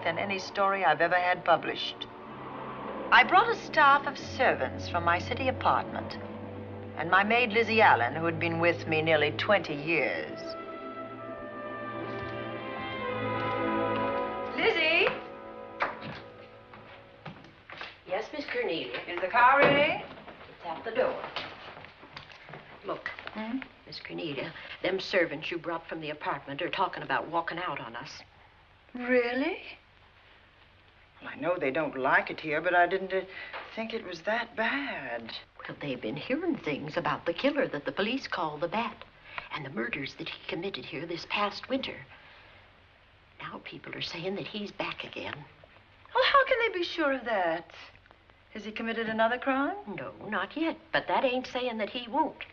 than any story I've ever had published. I brought a staff of servants from my city apartment, and my maid, Lizzie Allen, who had been with me nearly 20 years. Lizzie? Yes, Miss Cornelia. Is the car ready? It's at the door. Look, Miss Cornelia, them servants you brought from the apartment are talking about walking out on us. Really? Well, I know they don't like it here, but I didn't think it was that bad. Well, they've been hearing things about the killer that the police call the Bat and the murders that he committed here this past winter. Now people are saying that he's back again. Well, how can they be sure of that? Has he committed another crime? No, not yet, but that ain't saying that he won't.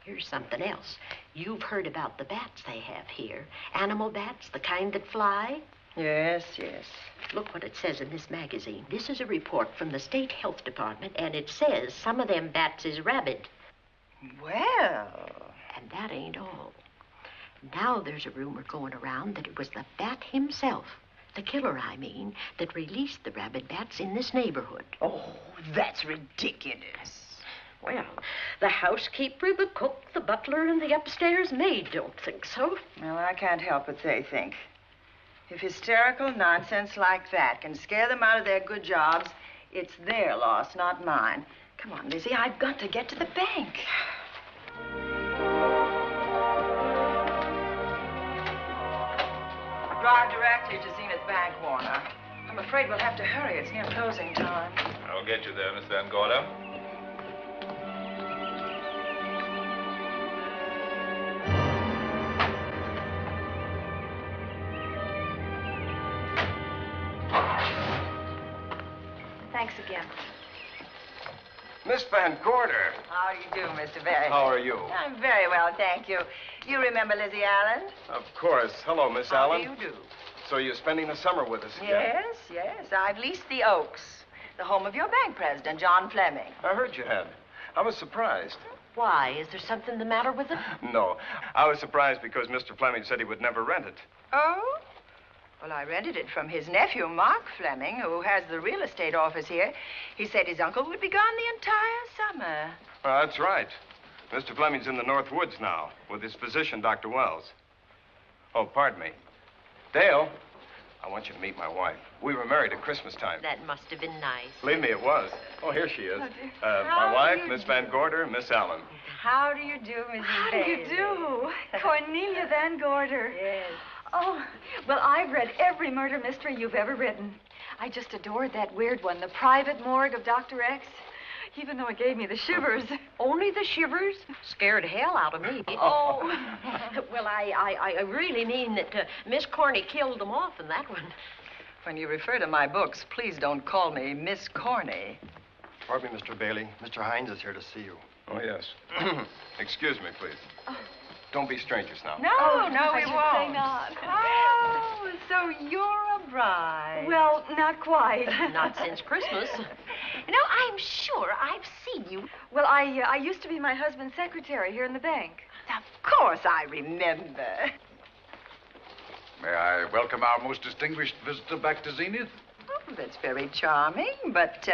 Here's something else. You've heard about the bats they have here. Animal bats, the kind that fly. Yes, yes. Look what it says in this magazine. This is a report from the State Health Department, and it says some of them bats is rabid. Well... And that ain't all. Now there's a rumor going around that it was the bat himself, the killer, I mean, that released the rabid bats in this neighborhood. Oh, that's ridiculous. Well, the housekeeper, the cook, the butler, and the upstairs maid don't think so. Well, I can't help what they think. If hysterical nonsense like that can scare them out of their good jobs, it's their loss, not mine. Come on, Lizzie, I've got to get to the bank. Drive directly to Zenith Bank, Warner. I'm afraid we'll have to hurry. It's near closing time. I'll get you there, Miss Van Gorder. Thanks again. Miss Van Gorder. How do you do, Mr. Barry? How are you? I'm very well, thank you. You remember Lizzie Allen? Of course. Hello, Miss How Allen. do you do? So you're spending the summer with us again? Yes, yes. I've leased the Oaks, the home of your bank president, John Fleming. I heard you had. I was surprised. Why? Is there something the matter with it? No. I was surprised because Mr. Fleming said he would never rent it. Oh? Well, I rented it from his nephew, Mark Fleming, who has the real estate office here. He said his uncle would be gone the entire summer. That's right. Mr. Fleming's in the North Woods now with his physician, Dr. Wells. Oh, pardon me. Dale, I want you to meet my wife. We were married at Christmas time. That must have been nice. Believe me, it was. Oh, here she is. How My wife, do Miss you Van do? Gorder, Miss Allen. How do you do, Mrs. How do you Bailey? do? Cornelia Van Gorder. Yes. Oh, well, I've read every murder mystery you've ever written. I just adored that weird one, The Private Morgue of Dr. X, even though it gave me the shivers. Only the shivers? Scared hell out of me. Oh. Well, I really mean that Miss Corney killed them off in that one. When you refer to my books, please don't call me Miss Corney. Pardon me, Mr. Bailey. Mr. Hines is here to see you. Oh, yes. Excuse me, please. Oh. Don't be strangers now. No, no, I we should won't. say not. Oh, so you're a bride. Well, not quite. Not since Christmas. No, I'm sure I've seen you. Well, I used to be my husband's secretary here in the bank. Of course I remember. May I welcome our most distinguished visitor back to Zenith? Oh, that's very charming, but,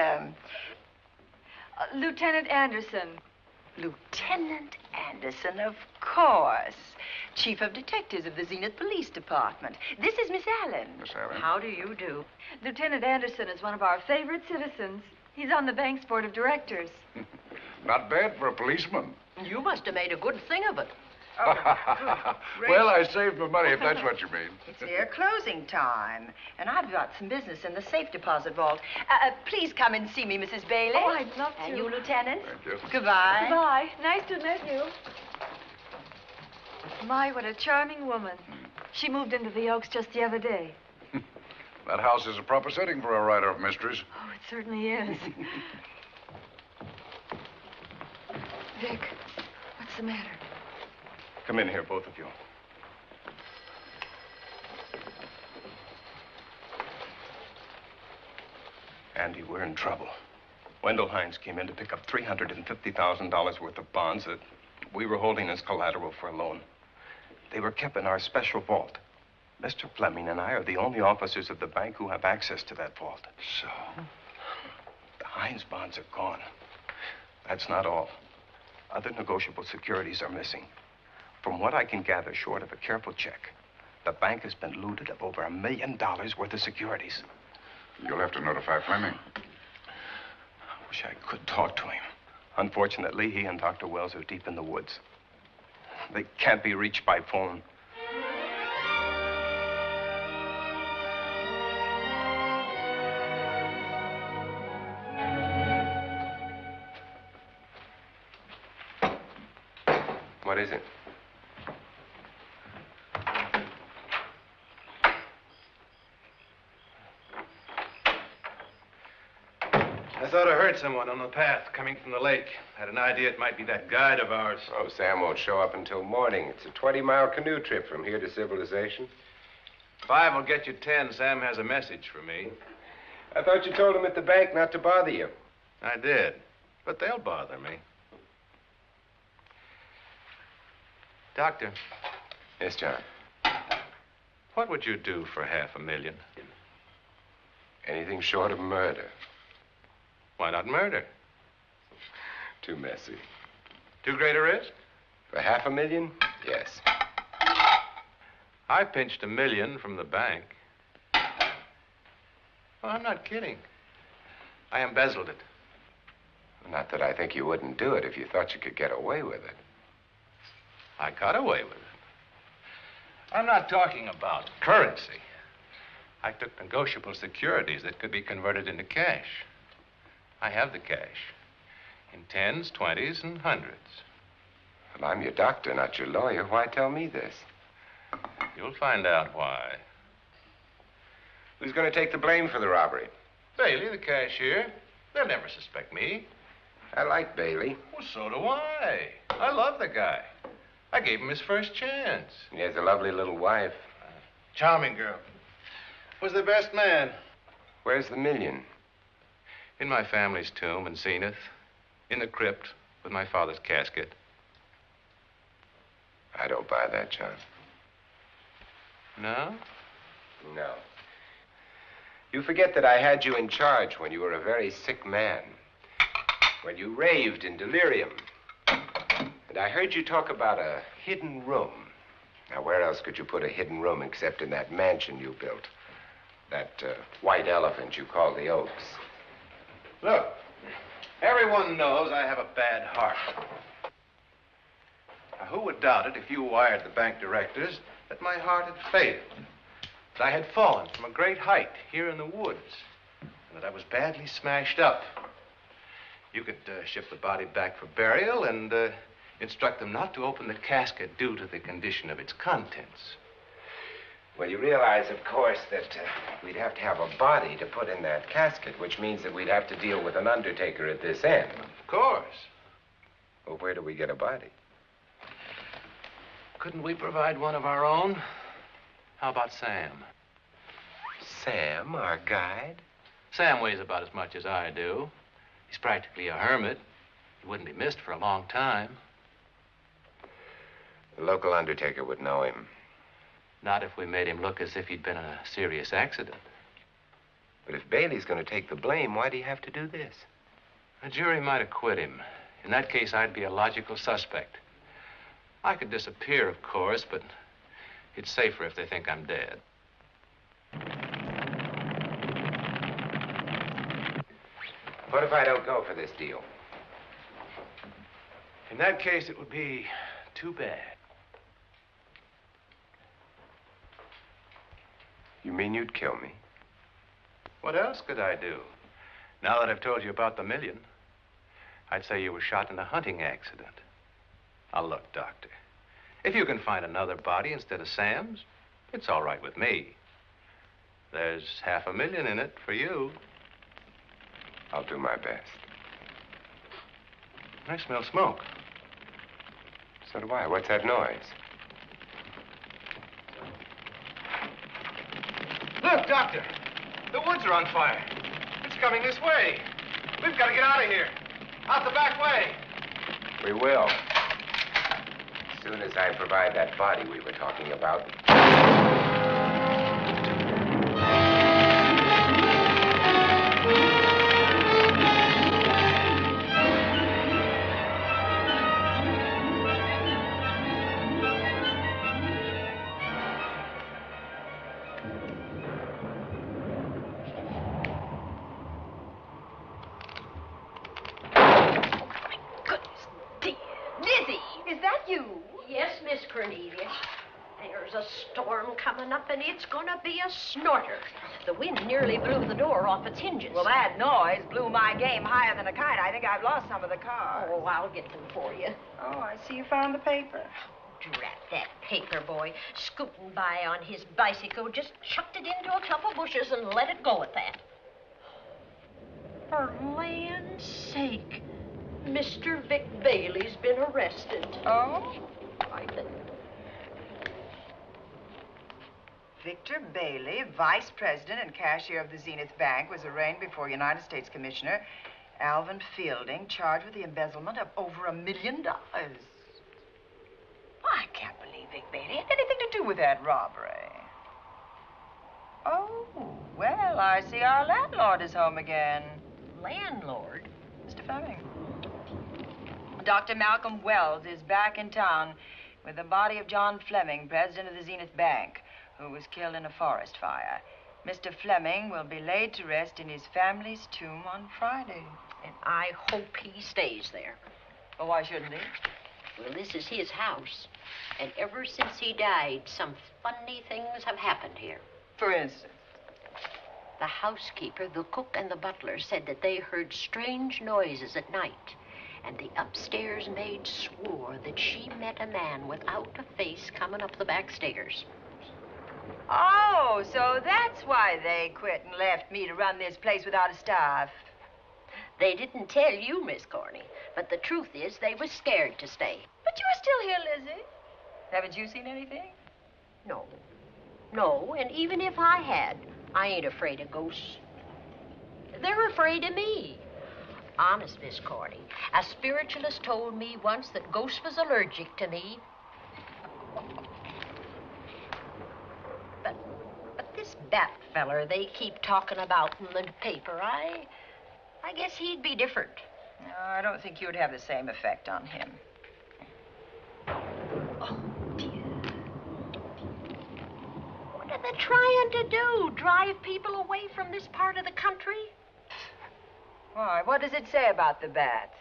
Lieutenant Anderson. Lieutenant Anderson, of course. Chief of Detectives of the Zenith Police Department. This is Miss Allen. Miss Allen. How do you do? Lieutenant Anderson is one of our favorite citizens. He's on the bank's board of directors. Not bad for a policeman. You must have made a good thing of it. Well, I saved my money, if that's what you mean. It's near closing time, and I've got some business in the safe deposit vault. Please come and see me, Mrs. Bailey. Oh, I'd love to. And you, Lieutenant. Thank you. Goodbye. Goodbye. Nice to meet you. My, what a charming woman. She moved into the Oaks just the other day. That house is a proper setting for a writer of mysteries. Oh, it certainly is. Vic, what's the matter? Come in here, both of you. Andy, we're in trouble. Wendell Hines came in to pick up $350,000 worth of bonds that we were holding as collateral for a loan. They were kept in our special vault. Mr. Fleming and I are the only officers of the bank who have access to that vault. So? The Hines bonds are gone. That's not all. Other negotiable securities are missing. From what I can gather, short of a careful check, the bank has been looted of over $1 million worth of securities. You'll have to notify Fleming. I wish I could talk to him. Unfortunately, he and Dr. Wells are deep in the woods. They can't be reached by phone. What is it? I thought I heard someone on the path coming from the lake. Had an idea it might be that guide of ours. Oh, Sam won't show up until morning. It's a 20-mile canoe trip from here to civilization. 5 will get you 10. Sam has a message for me. I thought you told him at the bank not to bother you. I did, but they'll bother me. Doctor. Yes, John. What would you do for $500,000? Anything short of murder. Why not murder? Too messy. Too great a risk? For $500,000? Yes. I pinched $1 million from the bank. Well, I'm not kidding. I embezzled it. Not that I think you wouldn't do it if you thought you could get away with it. I got away with it. I'm not talking about currency. I took negotiable securities that could be converted into cash. I have the cash in 10s, 20s, and 100s. Well, I'm your doctor, not your lawyer. Why tell me this? You'll find out why. Who's going to take the blame for the robbery? Bailey, the cashier. They'll never suspect me. I like Bailey. Well, so do I. I love the guy. I gave him his first chance. He has a lovely little wife. Charming girl. Was the best man. Where's the $1 million? In my family's tomb in Zenith. In the crypt with my father's casket. I don't buy that, John. No? No. You forget that I had you in charge when you were a very sick man. When you raved in delirium. And I heard you talk about a hidden room. Now, where else could you put a hidden room except in that mansion you built? That white elephant you call the Oaks. Look, everyone knows I have a bad heart. Now, who would doubt it if you wired the bank directors that my heart had failed? That I had fallen from a great height here in the woods. And that I was badly smashed up. You could ship the body back for burial and instruct them not to open the casket due to the condition of its contents. Well, you realize, of course, that we'd have to have a body to put in that casket, which means that we'd have to deal with an undertaker at this end. Of course. Well, where do we get a body? Couldn't we provide one of our own? How about Sam? Sam, our guide? Sam weighs about as much as I do. He's practically a hermit. He wouldn't be missed for a long time. The local undertaker would know him. Not if we made him look as if he'd been in a serious accident. But if Bailey's going to take the blame, why'd he have to do this? A jury might acquit him. In that case, I'd be a logical suspect. I could disappear, of course, but it's safer if they think I'm dead. What if I don't go for this deal? In that case, it would be too bad. You mean you'd kill me? What else could I do? Now that I've told you about the $1 million, I'd say you were shot in a hunting accident. Now, look, Doctor, if you can find another body instead of Sam's, it's all right with me. There's $500,000 in it for you. I'll do my best. I smell smoke. So do I. What's that noise? Look, Doctor, the woods are on fire. It's coming this way. We've got to get out of here. Out the back way. We will. As soon as I provide that body we were talking about. Cornelia. There's a storm coming up, and it's gonna be a snorter. The wind nearly blew the door off its hinges. Well, that noise blew my game higher than a kite. I think I've lost some of the cars. Oh, I'll get them for you. Oh, I see you found the paper. Drat that paper boy, scooting by on his bicycle, just chucked it into a clump of bushes and let it go at that. For land's sake, Mr. Vic Bailey's been arrested. Oh? I think. Victor Bailey, vice president and cashier of the Zenith Bank, was arraigned before United States Commissioner Alvin Fielding, charged with the embezzlement of over $1 million. I can't believe Vic Bailey had anything to do with that robbery. Oh, well, I see our landlord is home again. Landlord? Mr. Fleming. Dr. Malcolm Wells is back in town with the body of John Fleming, president of the Zenith Bank, who was killed in a forest fire. Mr. Fleming will be laid to rest in his family's tomb on Friday. And I hope he stays there. Well, why shouldn't he? Well, this is his house. And ever since he died, some funny things have happened here. For instance? The housekeeper, the cook, and the butler said that they heard strange noises at night. And the upstairs maid swore that she met a man without a face coming up the back stairs. Oh, so that's why they quit and left me to run this place without a staff. They didn't tell you, Miss Corney, but the truth is they was scared to stay. But you're still here, Lizzie. Haven't you seen anything? No. No, and even if I had, I ain't afraid of ghosts. They're afraid of me. Honest, Miss Corney, a spiritualist told me once that ghosts was allergic to me. But this bat feller they keep talking about in the paper, I guess he'd be different. No, I don't think you'd have the same effect on him. Oh, dear. What are they trying to do? Drive people away from this part of the country? Why, what does it say about the bat?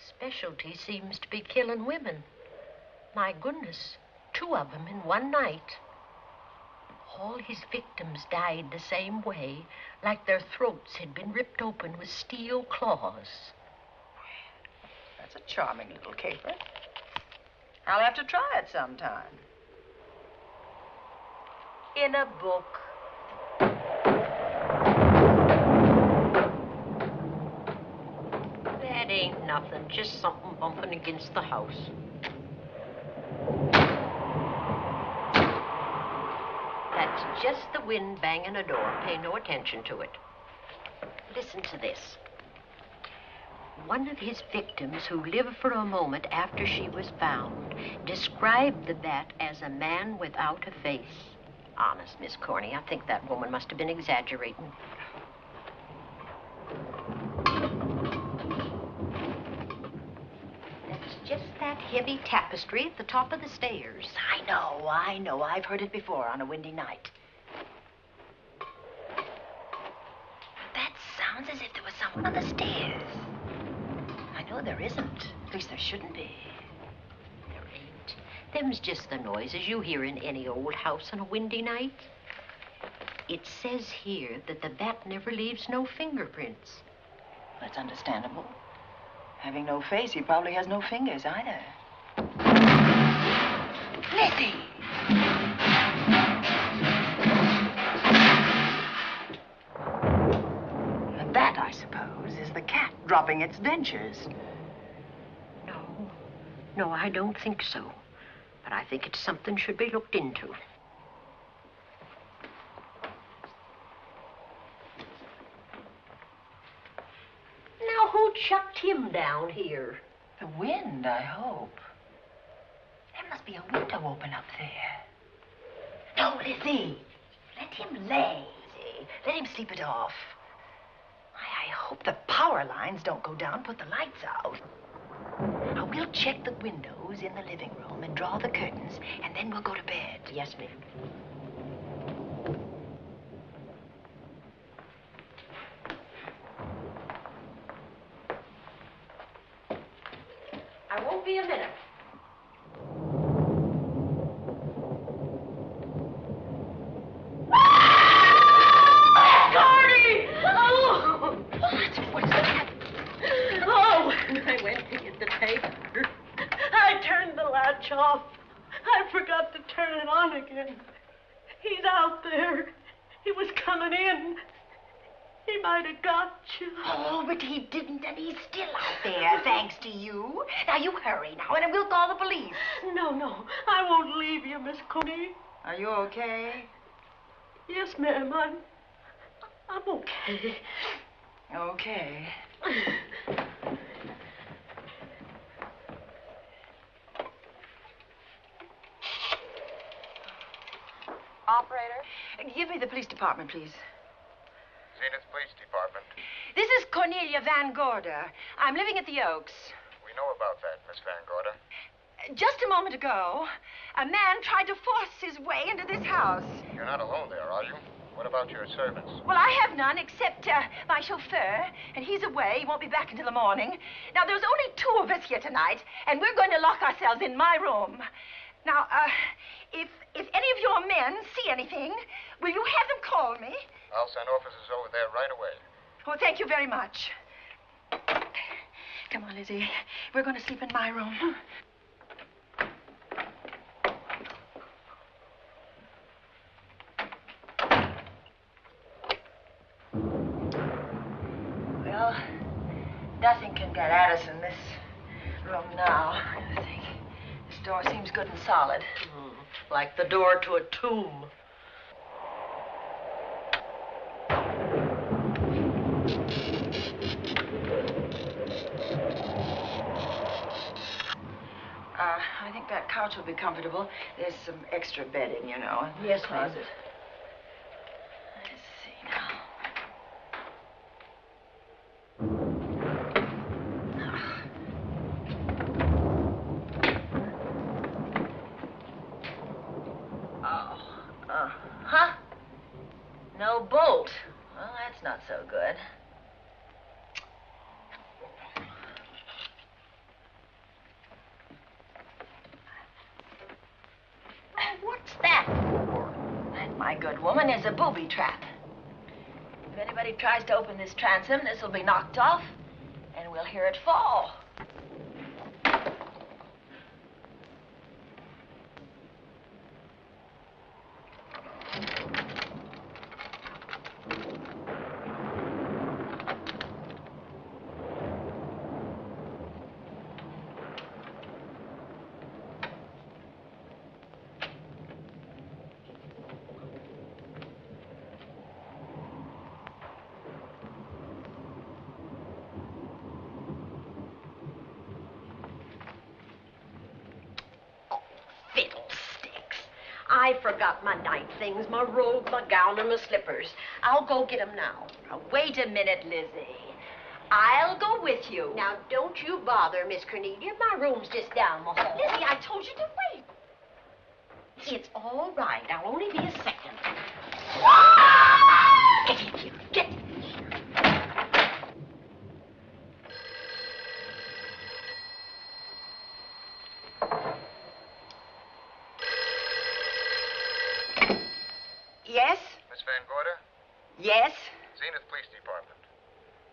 Specialty seems to be killing women. My goodness, 2 of them in one night. All his victims died the same way, like their throats had been ripped open with steel claws. That's a charming little caper. I'll have to try it sometime. In a book. That ain't nothing, just something bumping against the house. That's just the wind banging a door. Pay no attention to it. Listen to this. One of his victims, who lived for a moment after she was found, described the bat as a man without a face. Honest, Miss Corney, I think that woman must have been exaggerating. That's just that heavy tapestry at the top of the stairs. I know. I've heard it before on a windy night. That sounds as if there was someone on the stairs. I know there isn't. At least there shouldn't be. There ain't. Them's just the noises you hear in any old house on a windy night. It says here that the bat never leaves no fingerprints. That's understandable. Having no face, he probably has no fingers either. Lizzie! And that, I suppose, is the cat dropping its dentures. No, I don't think so. But I think it's something should be looked into. Now, who chucked him down here? The wind, I hope. There must be a window open up there. No, Lizzie. Let him lay. Let him sleep it off. I hope the power lines don't go down and put the lights out. Now, we'll check the windows in the living room and draw the curtains, and then we'll go to bed. Yes, ma'am. I won't be a minute. switch off. I forgot to turn it on again. He's out there. He was coming in. He might have got you. Oh, but he didn't, and he's still out there, thanks to you. Now, you hurry now, and we'll call the police. No, I won't leave you, Miss Coney. Are you okay? Yes, ma'am, I'm okay. Okay. Operator? Give me the police department, please. Zenith Police Department. This is Cornelia Van Gorder. I'm living at the Oaks. We know about that, Miss Van Gorder. Just a moment ago, a man tried to force his way into this house. You're not alone there, are you? What about your servants? Well, I have none except my chauffeur, and he's away. He won't be back until the morning. Now, there's only 2 of us here tonight, and we're going to lock ourselves in my room. Now, if any of your men see anything, will you have them call me? I'll send officers over there right away. Oh, thank you very much. Come on, Lizzie. We're going to sleep in my room. Well, nothing can get at us in this room now, I think. This door seems good and solid. Like the door to a tomb. I think that couch will be comfortable. There's some extra bedding, you know. Yes, closet. ma'am. Let's see now. Huh? No bolt. Well, that's not so good. What's that for? That, my good woman, is a booby trap. If anybody tries to open this transom, this will be knocked off, and we'll hear it fall. Fiddlesticks. I forgot my night things, my robe, my gown, and my slippers. I'll go get 'em now. Now, wait a minute, Lizzie. I'll go with you. Now, don't you bother, Miss Cornelia. My room's just down the hall. Lizzie, I told you to wait. It's all right. I'll only be a second. Get in here. Get in here. Yes? Miss Van Gorder? Yes? Zenith Police Department.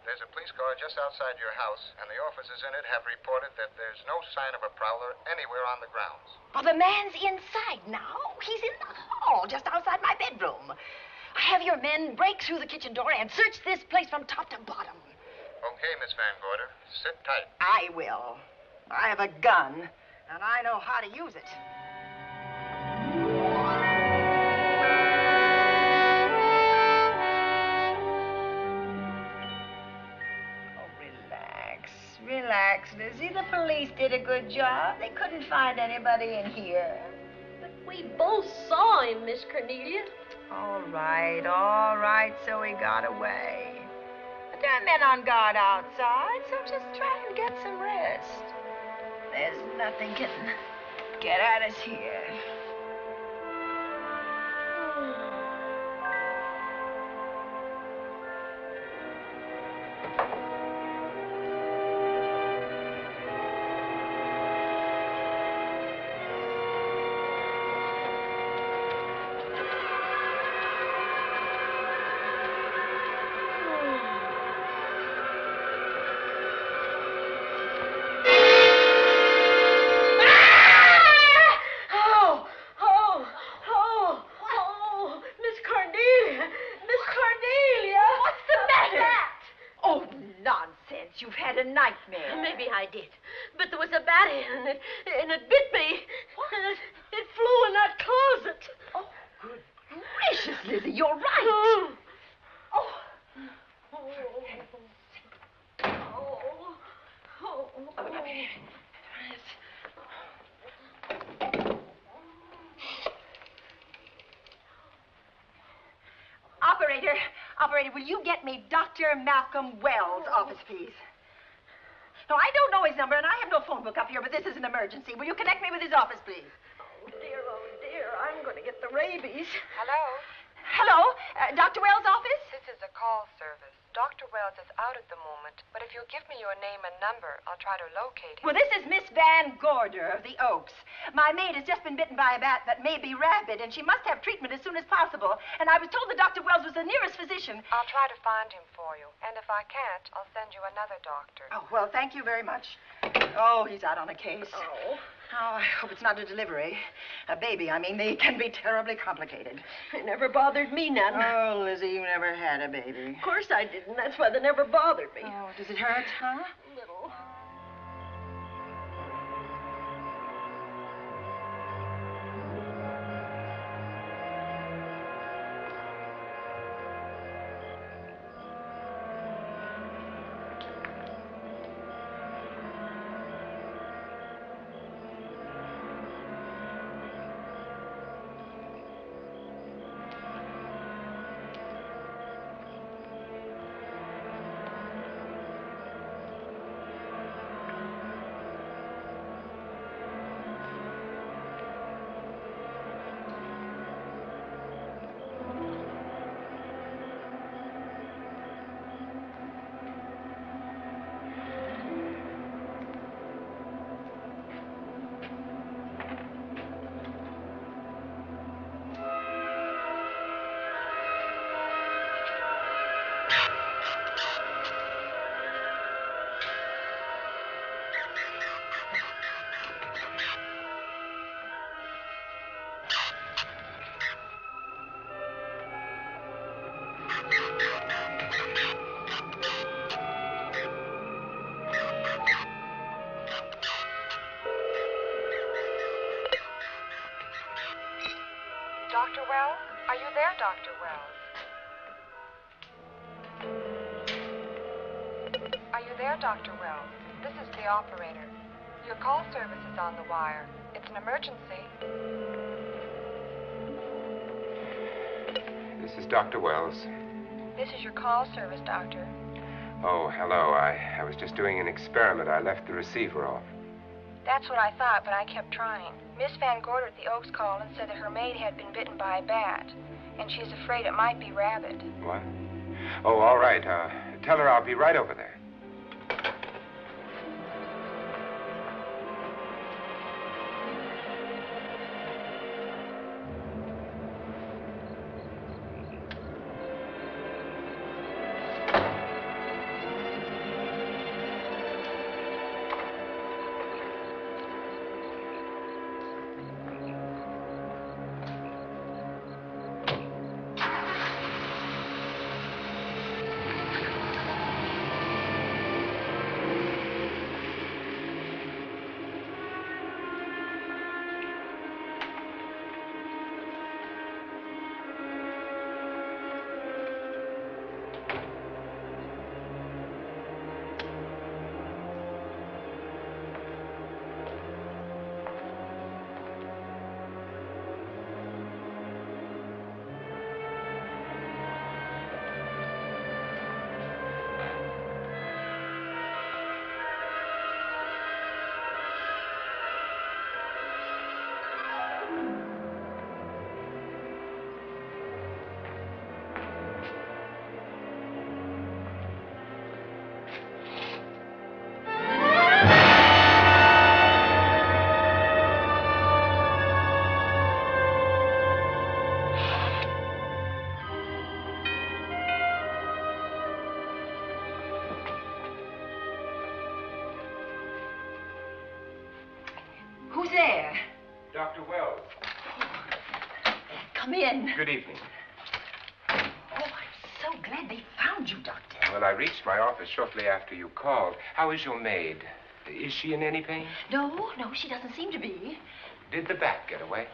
There's a police car just outside your house, and the officers in it have reported that there's no sign of a prowler anywhere on the grounds. Well, the man's inside now. He's in the hall, just outside my bedroom. Have your men break through the kitchen door and search this place from top to bottom. Okay, Miss Van Gorder. Sit tight. I will. I have a gun, and I know how to use it. Relax, Lizzie. The police did a good job. They couldn't find anybody in here. But we both saw him, Miss Cornelia. All right, so he got away. But there are men on guard outside, so just try and get some rest. There's nothing can get at us here. maybe I did. But there was a bat in it, and it bit me. And it flew in that closet. Oh, good gracious, Lizzie, you're right. Oh. Operator, will you get me Dr. Malcolm Wells' office, please? No, I don't know his number, and I have no phone book up here, but this is an emergency. Will you connect me with his office, please? Oh, dear, I'm going to get the rabies. Hello? Hello? Dr. Wells' office? This is a call service. Dr. Wells is out at the moment, but if you'll give me your name and number, I'll try to locate him. Well, this is Miss Van Gorder of the Oaks. My maid has just been bitten by a bat that may be rabid, and she must have treatment as soon as possible. And I was told that Dr. Wells was the nearest physician. I'll try to find him for you, and if I can't, I'll send you another doctor. Oh, well, thank you very much. Oh, he's out on a case. Oh. Oh, I hope it's not a delivery. A baby, I mean. They can be terribly complicated. It never bothered me none. Oh, Lizzie, you never had a baby. Of course I didn't. That's why they never bothered me. Oh, does it hurt, huh? Little. Dr. Wells? Are you there, Dr. Wells? Are you there, Dr. Wells? This is the operator. Your call service is on the wire. It's an emergency. This is Dr. Wells. This is your call service, Doctor. Oh, hello. I was just doing an experiment. I left the receiver off. That's what I thought, but I kept trying. Miss Van Gorder at the Oaks called and said that her maid had been bitten by a bat, and she's afraid it might be rabid. What? Oh, all right. Tell her I'll be right over there. Who's there? Dr. Wells. Come in. Good evening. Oh, I'm so glad they found you, Doctor. Well, I reached my office shortly after you called. How is your maid? Is she in any pain? No, she doesn't seem to be. Did the bat get away?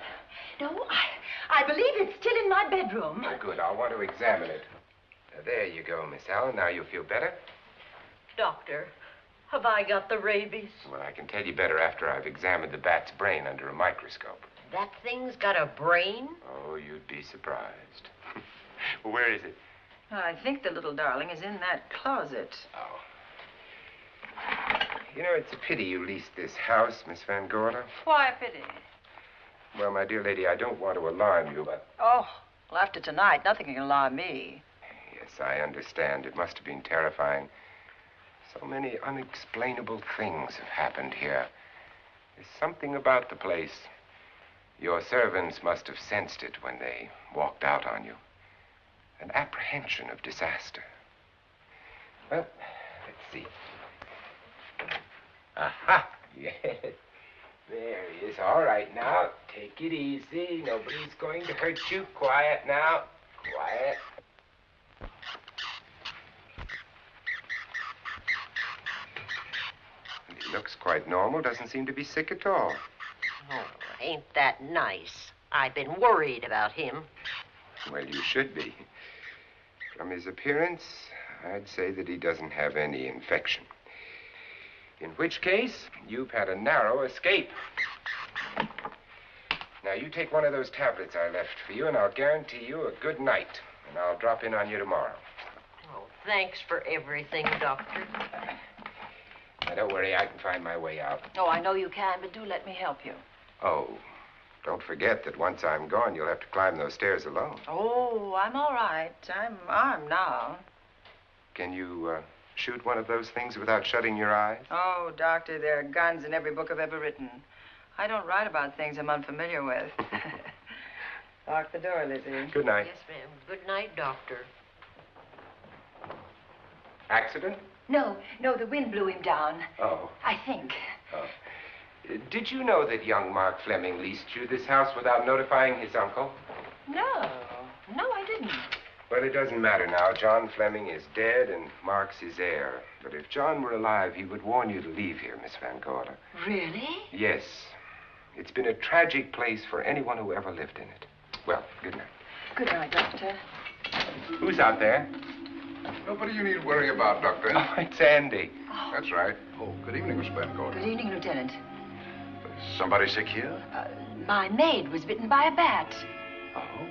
No, I believe it's still in my bedroom. Oh, good. I'll want to examine it. There you go, Miss Allen. Now you feel better? Doctor, have I got the rabies? Well, I can tell you better after I've examined the bat's brain under a microscope. That thing's got a brain? Oh, you'd be surprised. Where is it? I think the little darling is in that closet. Oh. You know, it's a pity you leased this house, Miss Van Gorder. Why a pity? Well, my dear lady, I don't want to alarm you, but... Oh, well, after tonight, nothing can alarm me. Yes, I understand. It must have been terrifying. So many unexplainable things have happened here. There's something about the place. Your servants must have sensed it when they walked out on you. An apprehension of disaster. Well, let's see. Aha! Yes. There he is. All right, now, take it easy. Nobody's going to hurt you. Quiet now. Quiet. He looks quite normal. Doesn't seem to be sick at all. Oh, ain't that nice? I've been worried about him. Well, you should be. From his appearance, I'd say that he doesn't have any infection. In which case, you've had a narrow escape. Now, you take one of those tablets I left for you, and I'll guarantee you a good night. And I'll drop in on you tomorrow. Oh, thanks for everything, Doctor. Now, don't worry, I can find my way out. Oh, I know you can, but do let me help you. Oh, don't forget that once I'm gone, you'll have to climb those stairs alone. Oh, I'm all right. I'm armed now. Can you, shoot one of those things without shutting your eyes? Oh, Doctor, there are guns in every book I've ever written. I don't write about things I'm unfamiliar with. Lock the door, Lizzie. Good night. Yes, ma'am. Good night, Doctor. Accident? No, the wind blew him down. Oh. I think. Oh. Did you know that young Mark Fleming leased you this house without notifying his uncle? No, I didn't. Well, it doesn't matter now. John Fleming is dead and Mark's his heir. But if John were alive, he would warn you to leave here, Miss Van Gorder. Really? Yes. It's been a tragic place for anyone who ever lived in it. Well, good night. Good night, Doctor. Who's out there? Nobody you need worry about, Doctor. Oh, it's Andy. That's right. Oh, good evening, Miss Van Gorder. Good evening, Lieutenant. Is somebody sick here? My maid was bitten by a bat. Oh?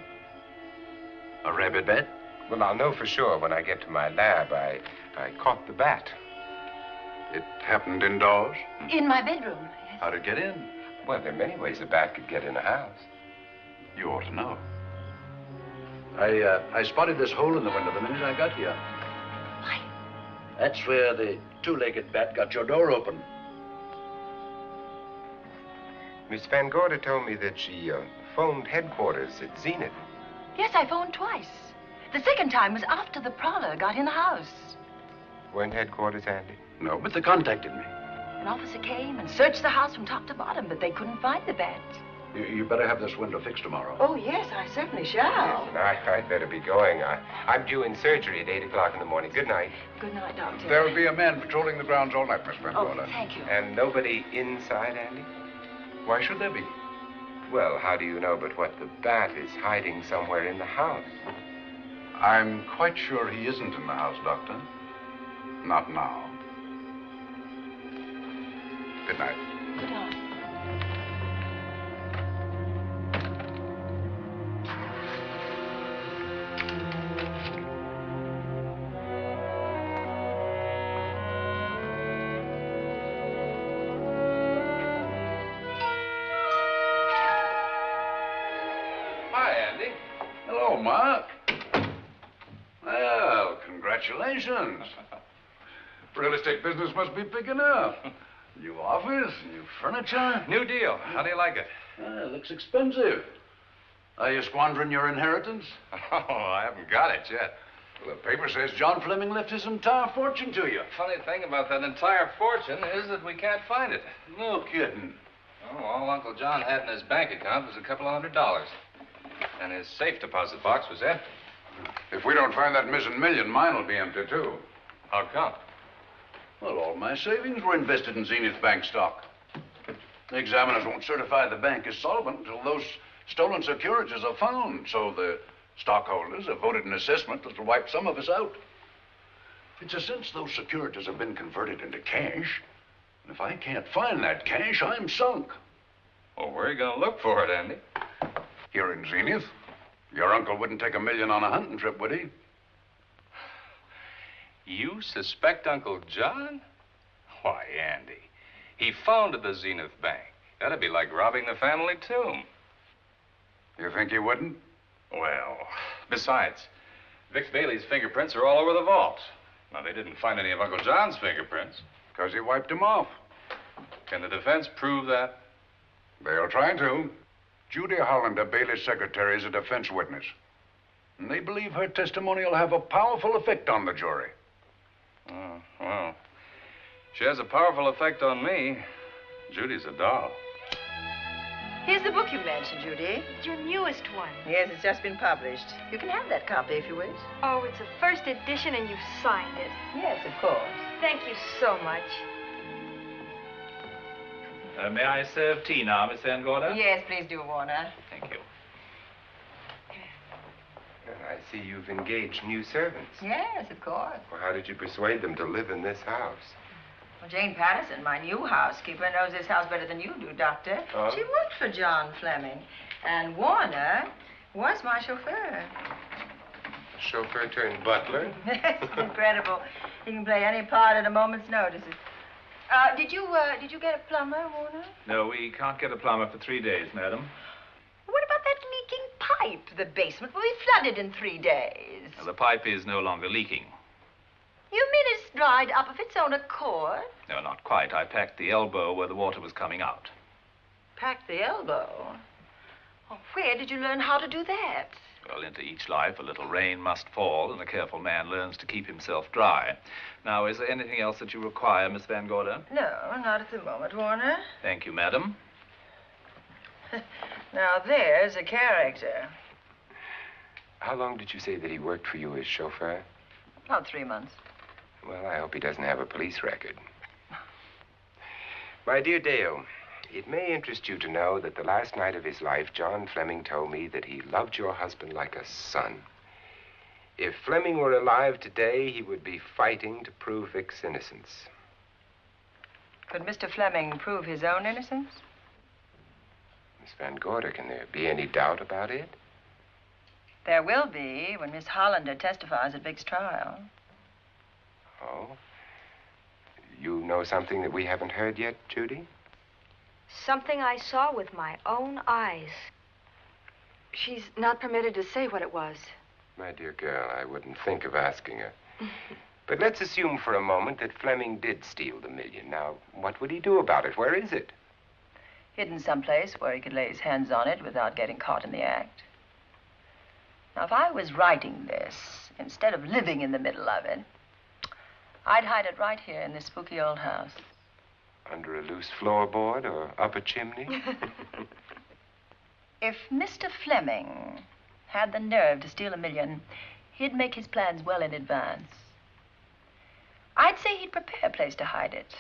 A rabid bat? Well, I'll know for sure when I get to my lab. I caught the bat. It happened indoors? In my bedroom. Yes. How'd it get in? Well, there are many ways a bat could get in a house. You ought to know. I spotted this hole in the window the minute I got here. Why? That's where the two-legged bat got your door open. Miss Van Gorder told me that she phoned headquarters at Zenith. Yes, I phoned twice. The second time was after the prowler got in the house. Weren't headquarters, Andy? No, but they contacted me. An officer came and searched the house from top to bottom, but they couldn't find the bat. You better have this window fixed tomorrow. Oh, yes, I certainly shall. Yes, and I'd better be going. I'm due in surgery at 8 o'clock in the morning. Good night. Good night, Doctor. There will be a man patrolling the grounds all night, Miss Van Oh, Gorder. thank you. And nobody inside, Andy? Why should there be? Well, how do you know but what the bat is hiding somewhere in the house? I'm quite sure he isn't in the house, Doctor. Not now. Good night. Good night. Hi, Andy. Hello, Mark. Well, congratulations. Real estate business must be picking up. New office, new furniture. New deal. How do you like it? It looks expensive. Are you squandering your inheritance? Oh, I haven't got it yet. Well, the paper says John Fleming left his entire fortune to you. Funny thing about that entire fortune is that we can't find it. No kidding. Oh, all Uncle John had in his bank account was a couple of $100. And his safe deposit box was empty. If we don't find that missing million, mine will be empty, too. How come? Well, all my savings were invested in Zenith Bank stock. The examiners won't certify the bank is solvent until those stolen securities are found. So the stockholders have voted an assessment that'll wipe some of us out. It's a since those securities have been converted into cash. And if I can't find that cash, I'm sunk. Well, where are you going to look for it, Andy? Here in Zenith. Your uncle wouldn't take $1 million on a hunting trip, would he? You suspect Uncle John? Why, Andy, he founded the Zenith Bank. That'd be like robbing the family tomb. You think he wouldn't? Well, besides, Vic Bailey's fingerprints are all over the vault. Now, they didn't find any of Uncle John's fingerprints. Because he wiped them off. Can the defense prove that? They'll try to. Judy Hollander, Bailey's secretary, is a defense witness. And they believe her testimony will have a powerful effect on the jury. Oh, well, she has a powerful effect on me. Judy's a doll. Here's the book you mentioned, Judy. It's your newest one. Yes, it's just been published. You can have that copy if you wish. Oh, it's a first edition and you've signed it. Yes, of course. Thank you so much. May I serve tea now, Miss Van Gorder? Yes, please do, Warner. Thank you. Well, I see you've engaged new servants. Yes, of course. Well, how did you persuade them to live in this house? Well, Jane Patterson, my new housekeeper, knows this house better than you do, Doctor. Oh? She worked for John Fleming. And Warner was my chauffeur. Chauffeur turned butler? It's incredible. He can play any part at a moment's notice. Did you get a plumber, Warner? No, we can't get a plumber for 3 days, madam. What about that leaking pipe? The basement will be flooded in 3 days. Well, the pipe is no longer leaking. You mean it's dried up of its own accord? No, not quite. I packed the elbow where the water was coming out. Packed the elbow? Oh, where did you learn how to do that? Well, into each life, a little rain must fall, and a careful man learns to keep himself dry. Now, is there anything else that you require, Miss Van Gorder? No, not at the moment, Warner. Thank you, madam. Now, there's a character. How long did you say that he worked for you as chauffeur? About 3 months. Well, I hope he doesn't have a police record. My dear Dale, it may interest you to know that the last night of his life, John Fleming told me that he loved your husband like a son. If Fleming were alive today, he would be fighting to prove Vic's innocence. Could Mr. Fleming prove his own innocence? Miss Van Gorder, can there be any doubt about it? There will be when Miss Hollander testifies at Vic's trial. Oh? You know something that we haven't heard yet, Judy? Something I saw with my own eyes. She's not permitted to say what it was. My dear girl, I wouldn't think of asking her. But let's assume for a moment that Fleming did steal the $1 million. Now, what would he do about it? Where is it? Hidden someplace where he could lay his hands on it without getting caught in the act. Now, if I was writing this, instead of living in the middle of it, I'd hide it right here in this spooky old house. Under a loose floorboard or up a chimney? If Mr. Fleming had the nerve to steal $1 million, he'd make his plans well in advance. I'd say he'd prepare a place to hide it.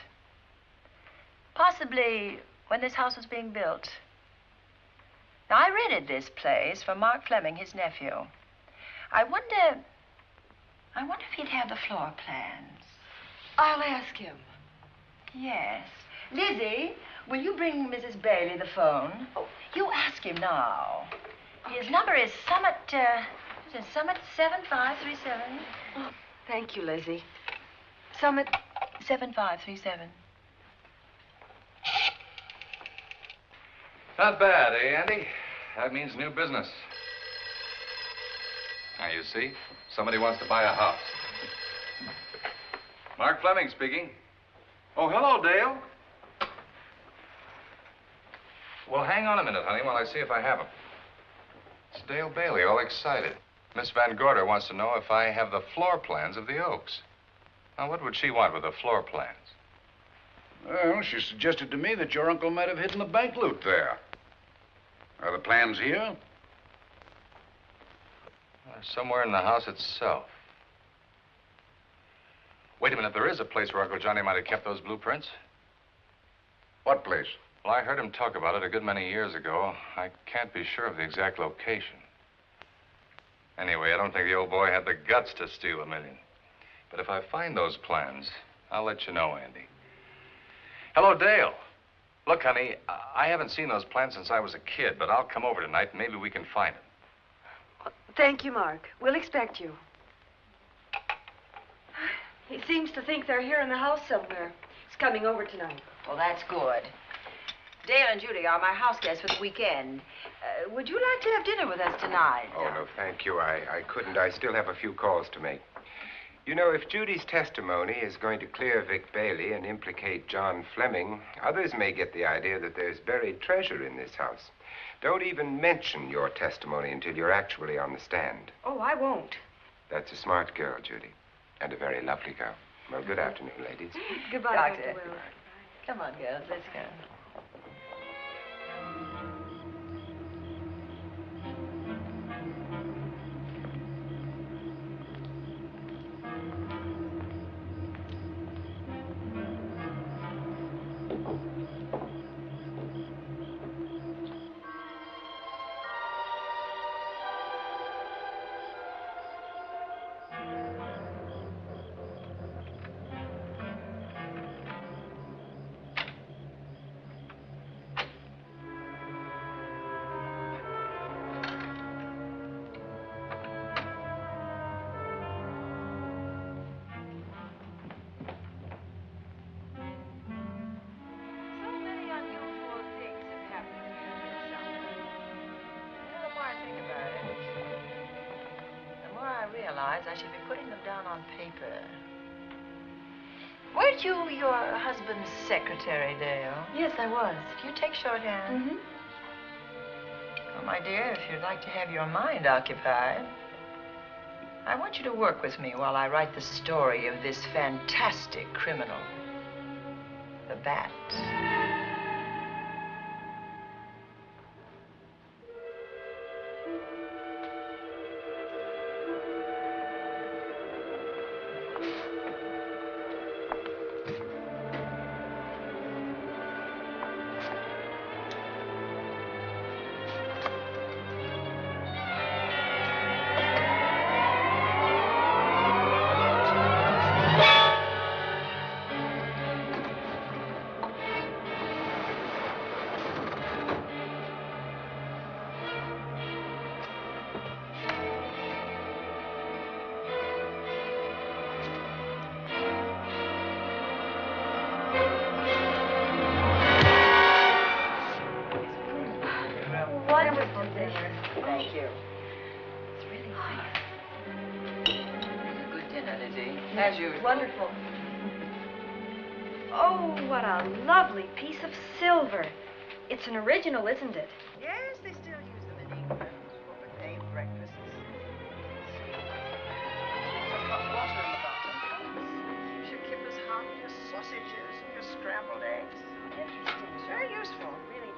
Possibly when this house was being built. Now, I rented this place from Mark Fleming, his nephew. I wonder if he'd have the floor plans. I'll ask him. Yes. Lizzie, will you bring Mrs. Bailey the phone? Oh, you ask him now. Okay. His number is Summit 7537. Oh, thank you, Lizzie. Summit 7537. Not bad, eh, Andy? That means new business. Now, you see, somebody wants to buy a house. Mark Fleming speaking. Oh, hello, Dale. Well, hang on a minute, honey, while I see if I have him. It's Dale Bailey, all excited. Miss Van Gorder wants to know if I have the floor plans of the Oaks. Now, what would she want with the floor plans? Well, she suggested to me that your uncle might have hidden the bank loot there. Are the plans here? Somewhere in the house itself. Wait a minute, there is a place where Uncle Johnny might have kept those blueprints. What place? Well, I heard him talk about it a good many years ago. I can't be sure of the exact location. Anyway, I don't think the old boy had the guts to steal $1 million. But if I find those plans, I'll let you know, Andy. Hello, Dale. Look, honey, I haven't seen those plans since I was a kid, but I'll come over tonight and maybe we can find them. Thank you, Mark. We'll expect you. He seems to think they're here in the house somewhere. He's coming over tonight. Well, that's good. Dale and Judy are my house guests for the weekend. Would you like to have dinner with us tonight? Oh, no, thank you. I couldn't. I still have a few calls to make. You know, if Judy's testimony is going to clear Vic Bailey and implicate John Fleming, others may get the idea that there's buried treasure in this house. Don't even mention your testimony until you're actually on the stand. Oh, I won't. That's a smart girl, Judy, and a very lovely girl. Well, good afternoon, ladies. Goodbye, Doctor. Dr. Wells. Come on, girls, let's go. I should be putting them down on paper. Weren't you your husband's secretary, Dale? Yes, I was. Do you take shorthand? Mm-hmm. Well, my dear, if you'd like to have your mind occupied, I want you to work with me while I write the story of this fantastic criminal, the Bat. Thank you. It's really nice. Good dinner, Lizzie. As usual. Wonderful. Oh, what a lovely piece of silver. It's an original, isn't it? Yes, they still use them in England for buffet breakfasts. Some hot water in the bottom. Keeps your kippers hot, your sausages, and your scrambled eggs. Interesting. It's very useful. Really nice.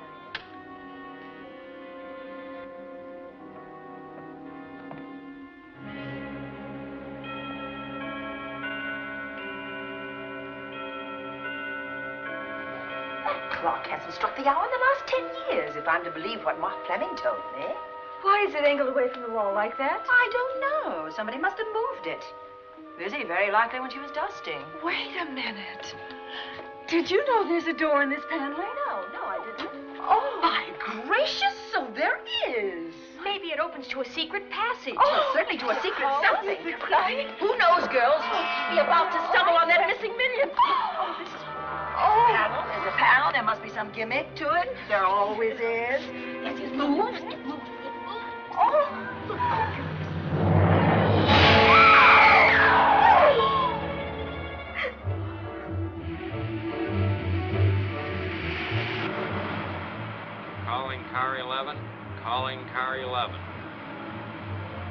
Clock hasn't struck the hour in the last 10 years, if I'm to believe what Mark Fleming told me. Why is it angled away from the wall like that? I don't know. Somebody must have moved it. Lizzie, very likely when she was dusting. Wait a minute. Did you know there's a door in this paneling? No, I didn't. Oh, my gracious, so there is. Maybe it opens to a secret passage. Well, certainly to a secret something. It's exciting. Who knows, girls? We'll be about to stumble on that missing million. Oh, this is... Oh, there's a panel. There must be some gimmick to it. There always is. Yes, it moves. It moves. It moves. Oh. Calling car 11. Calling car 11.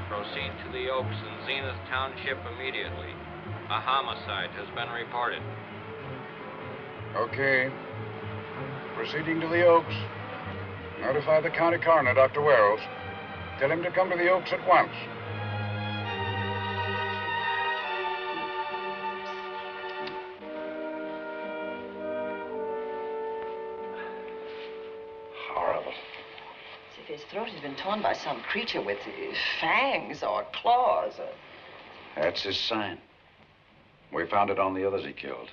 Proceed to the Oaks in Zenith Township immediately. A homicide has been reported. Okay. Proceeding to the Oaks. Notify the county coroner, Dr. Wells. Tell him to come to the Oaks at once. his throat has been torn by some creature with fangs or claws. That's his sign. We found it on the others he killed.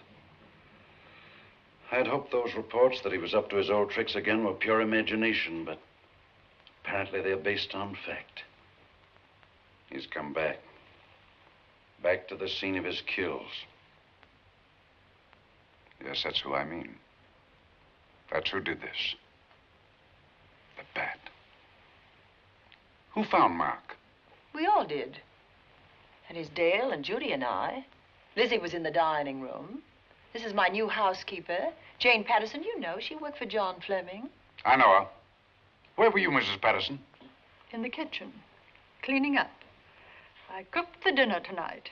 I'd hoped those reports that he was up to his old tricks again were pure imagination, but apparently they're based on fact. He's come back. Back to the scene of his kills. Yes, that's who I mean. That's who did this. The bat. Who found Mark? We all did. And it's Dale and Judy and I. Lizzie was in the dining room. This is my new housekeeper, Jane Patterson. You know, she worked for John Fleming. I know her. Where were you, Mrs. Patterson? In the kitchen, cleaning up. I cooked the dinner tonight.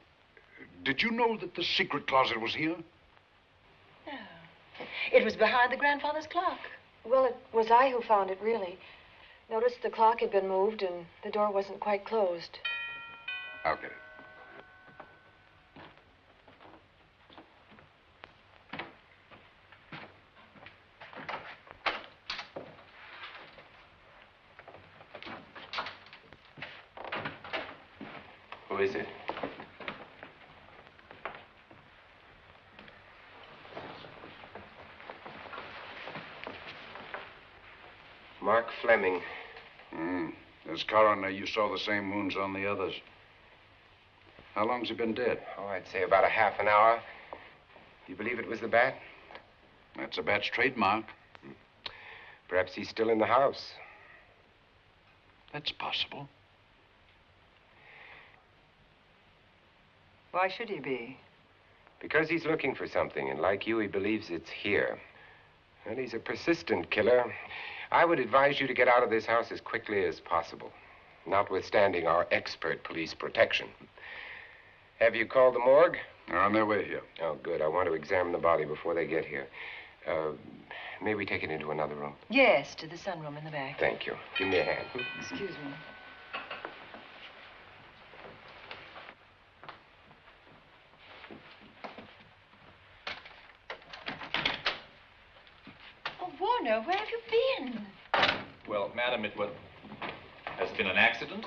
Did you know that the secret closet was here? No. It was behind the grandfather's clock. Well, it was I who found it, really. Noticed the clock had been moved and the door wasn't quite closed. I'll get it. Who is it? Mark Fleming. As coroner, you saw the same wounds on the others. How long's he been dead? Oh, I'd say about a half an hour. You believe it was the bat? That's a bat's trademark. Perhaps he's still in the house. That's possible. Why should he be? Because he's looking for something, and like you, he believes it's here. And he's a persistent killer. I would advise you to get out of this house as quickly as possible, notwithstanding our expert police protection. Have you called the morgue? They're on their way here. Oh, good. I want to examine the body before they get here. May we take it into another room? Yes, to the sunroom in the back. Thank you. Give me a hand. Excuse me. Oh, Warner, where have you been? Well, madam, has been an accident?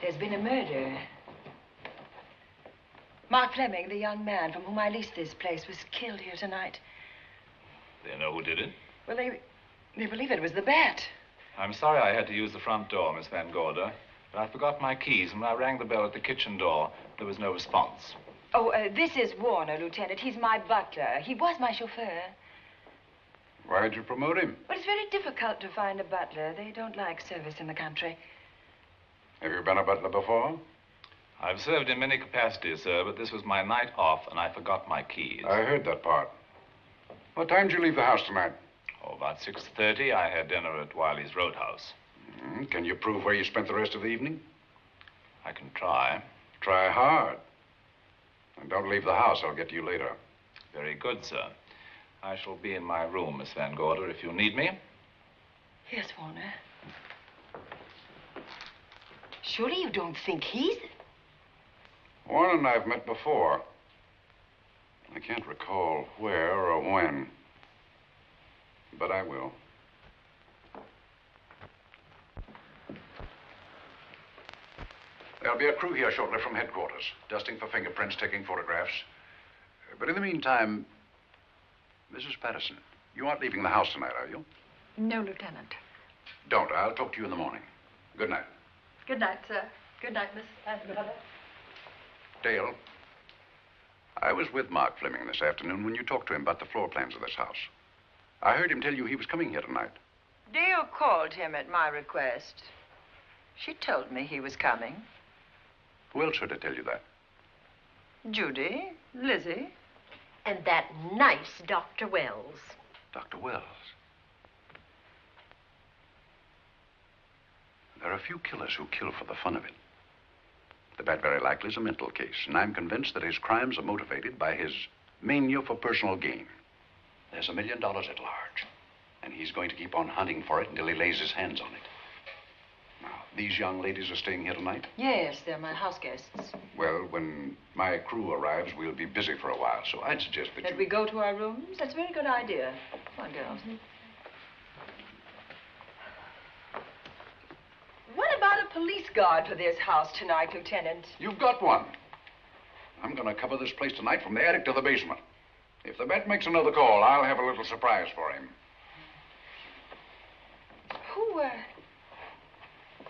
There's been a murder. Mark Fleming, the young man from whom I leased this place, was killed here tonight. They know who did it? Well, they believe it was the bat. I'm sorry I had to use the front door, Miss Van Gorder, but I forgot my keys, and when I rang the bell at the kitchen door, there was no response. Oh, this is Warner, Lieutenant. He's my butler. He was my chauffeur. Why'd you promote him? But it's very difficult to find a butler. They don't like service in the country. Have you been a butler before? I've served in many capacities, sir, but this was my night off, and I forgot my keys. I heard that part. What time did you leave the house tonight? Oh, about 6:30. I had dinner at Wiley's Roadhouse. Can you prove where you spent the rest of the evening? I can try. Try hard. And don't leave the house. I'll get to you later. Very good, sir. I shall be in my room, Miss Van Gorder, if you need me. Yes, Warner. Surely you don't think he's... Warren and I have met before. I can't recall where or when, but I will. There'll be a crew here shortly from headquarters, dusting for fingerprints, taking photographs. But in the meantime, Mrs. Patterson, you aren't leaving the house tonight, are you? No, Lieutenant. Don't. I'll talk to you in the morning. Good night. Good night, sir. Good night, Miss Van Gorder. Dale, I was with Mark Fleming this afternoon when you talked to him about the floor plans of this house. I heard him tell you he was coming here tonight. Dale called him at my request. She told me he was coming. Who else should I tell you that? Judy, Lizzie. And that nice Dr. Wells. Dr. Wells. There are a few killers who kill for the fun of it. The bat very likely is a mental case, and I'm convinced that his crimes are motivated by his mania for personal gain. There's $1 million at large, and he's going to keep on hunting for it until he lays his hands on it. Now, these young ladies are staying here tonight? Yes, they're my house guests. Well, when my crew arrives, we'll be busy for a while, so I'd suggest that we go to our rooms? That's a very good idea. Come on, girls. police guard for this house tonight, Lieutenant. You've got one. I'm going to cover this place tonight from the attic to the basement. If the Bat makes another call, I'll have a little surprise for him.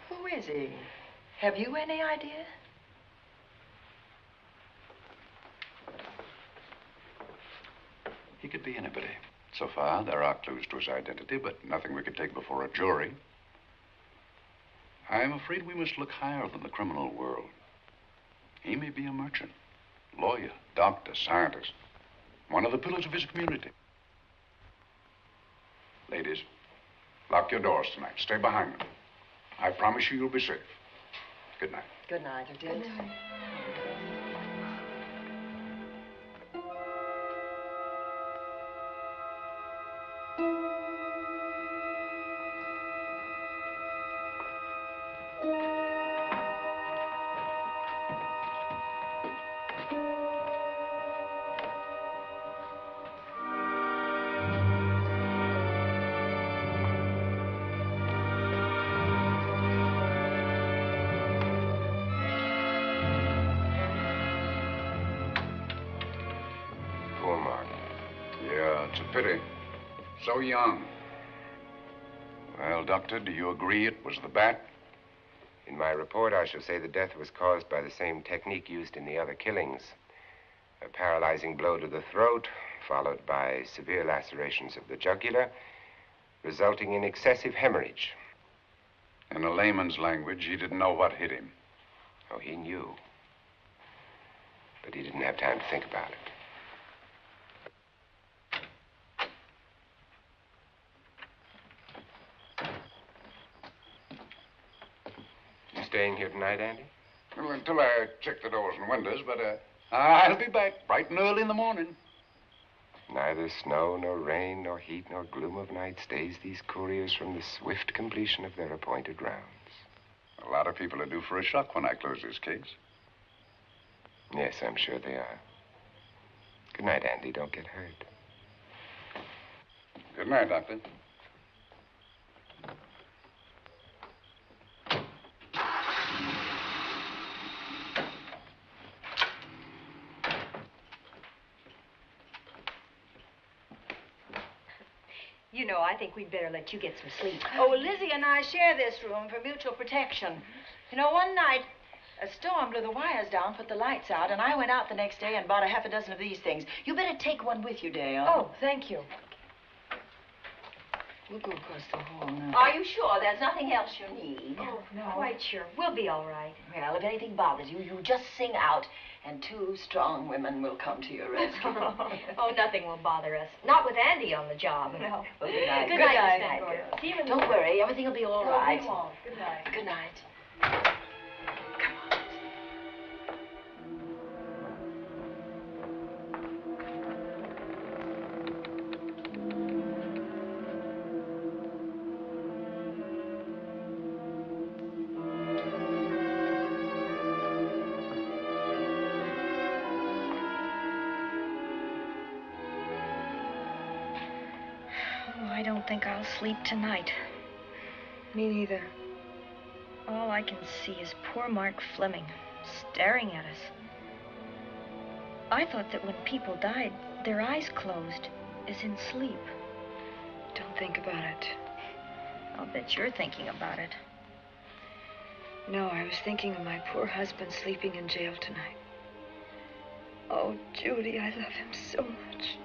Who is he? Have you any idea? He could be anybody. So far, there are clues to his identity, but nothing we could take before a jury. I'm afraid we must look higher than the criminal world. He may be a merchant, lawyer, doctor, scientist, one of the pillars of his community. Ladies, lock your doors tonight. Stay behind them. I promise you you'll be safe. Good night. Good night, Lieutenant. Good night. Pity. So young. Well, Doctor, do you agree it was the Bat? In my report, I shall say the death was caused by the same technique used in the other killings. A paralyzing blow to the throat, followed by severe lacerations of the jugular, resulting in excessive hemorrhage. In a layman's language, he didn't know what hit him. Oh, he knew. But he didn't have time to think about it. Staying here tonight, Andy? Well, until I check the doors and windows, but I'll be back bright and early in the morning. Neither snow, nor rain, nor heat, nor gloom of night stays these couriers from the swift completion of their appointed rounds. A lot of people are due for a shock when I close this case. Yes, I'm sure they are. Good night, Andy. Don't get hurt. Good night, Doctor. You know, I think we'd better let you get some sleep. Oh, Lizzie and I share this room for mutual protection. You know, one night, a storm blew the wires down, put the lights out, and I went out the next day and bought a half a dozen of these things. You better take one with you, Dale. Oh, thank you. We'll go across the hall now. Are you sure there's nothing else you need? Oh, no. Quite sure. We'll be all right. Well, if anything bothers you, you just sing out, and two strong women will come to your rescue. Oh, nothing will bother us. Not with Andy on the job. No. Well, good night. Good night, Miss Van Gorder. See you in the Don't worry, everything will be all right. We won't. Good night. Good night. I don't think I'll sleep tonight. Me neither. All I can see is poor Mark Fleming staring at us. I thought that when people died, their eyes closed, as in sleep. Don't think about it. I'll bet you're thinking about it. No, I was thinking of my poor husband sleeping in jail tonight. Oh, Judy, I love him so much.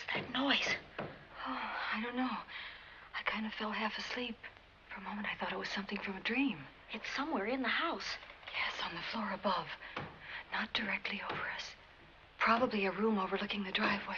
What's that noise? Oh, I don't know. I kind of fell half asleep. For a moment, I thought it was something from a dream. It's somewhere in the house. Yes, on the floor above. Not directly over us. Probably a room overlooking the driveway.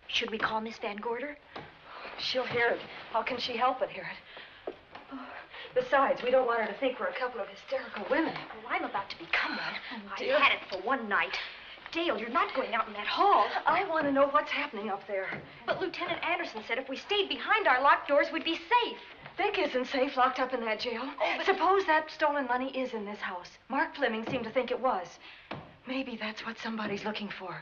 Should we call Miss Van Gorder? She'll hear it. How can she help but hear it? Oh, besides, we don't want her to think we're a couple of hysterical women. Well, I'm about to become one. Oh, I dear. had it for one night. Dale, you're not going out in that hall. I want to know what's happening up there. But Lieutenant Anderson said if we stayed behind our locked doors, we'd be safe. Vic isn't safe locked up in that jail. Oh, but... Suppose that stolen money is in this house. Mark Fleming seemed to think it was. Maybe that's what somebody's looking for.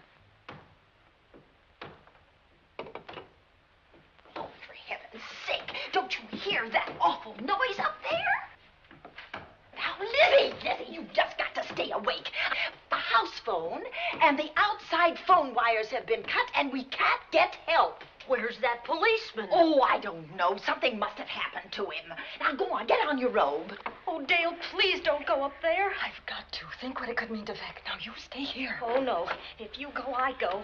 Oh, for heaven's sake, don't you hear that awful noise up there? Now, Lizzie, you've just got to stay awake. The house phone and the outside phone wires have been cut, and we can't get help. Where's that policeman? Oh, I don't know. Something must have happened to him. Now, go on, get on your robe. Oh, Dale, please don't go up there. I've got to. Think what it could mean to Vic. Now, you stay here. Oh, no. If you go, I go.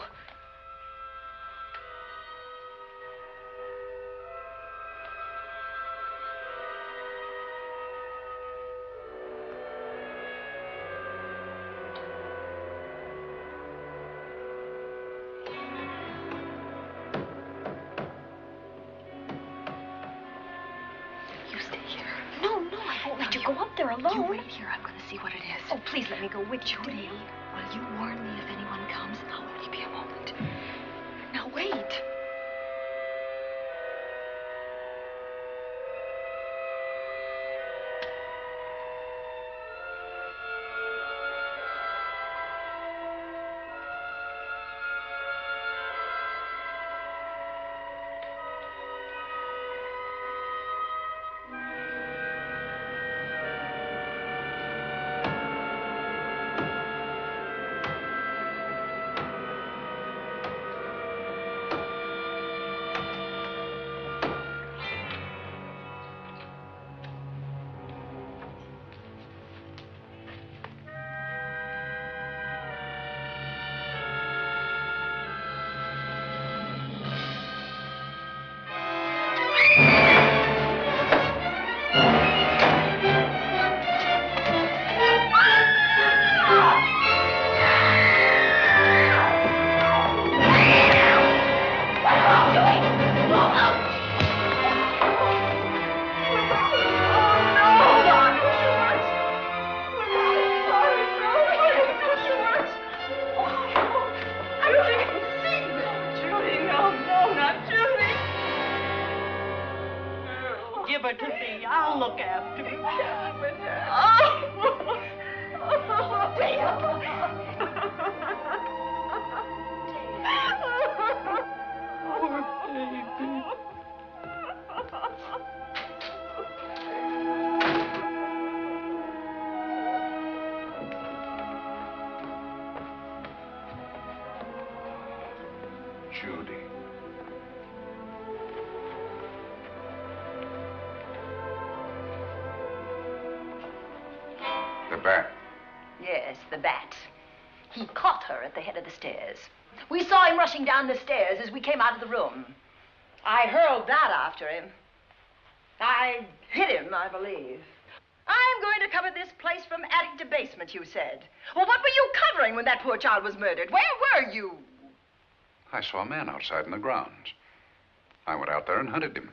You wait here. I'm going to see what it is. Oh, please let me go with you, Judy. Dale. Will you warn me if anyone comes? I'll only be a moment. Now, wait. Give her to me. I'll look after her. Poor baby. Judy. The bat. Yes, the bat. He caught her at the head of the stairs. We saw him rushing down the stairs as we came out of the room. I hurled that after him. I hit him, I believe. I'm going to cover this place from attic to basement, you said. Well, what were you covering when that poor child was murdered? Where were you? I saw a man outside in the grounds. I went out there and hunted him.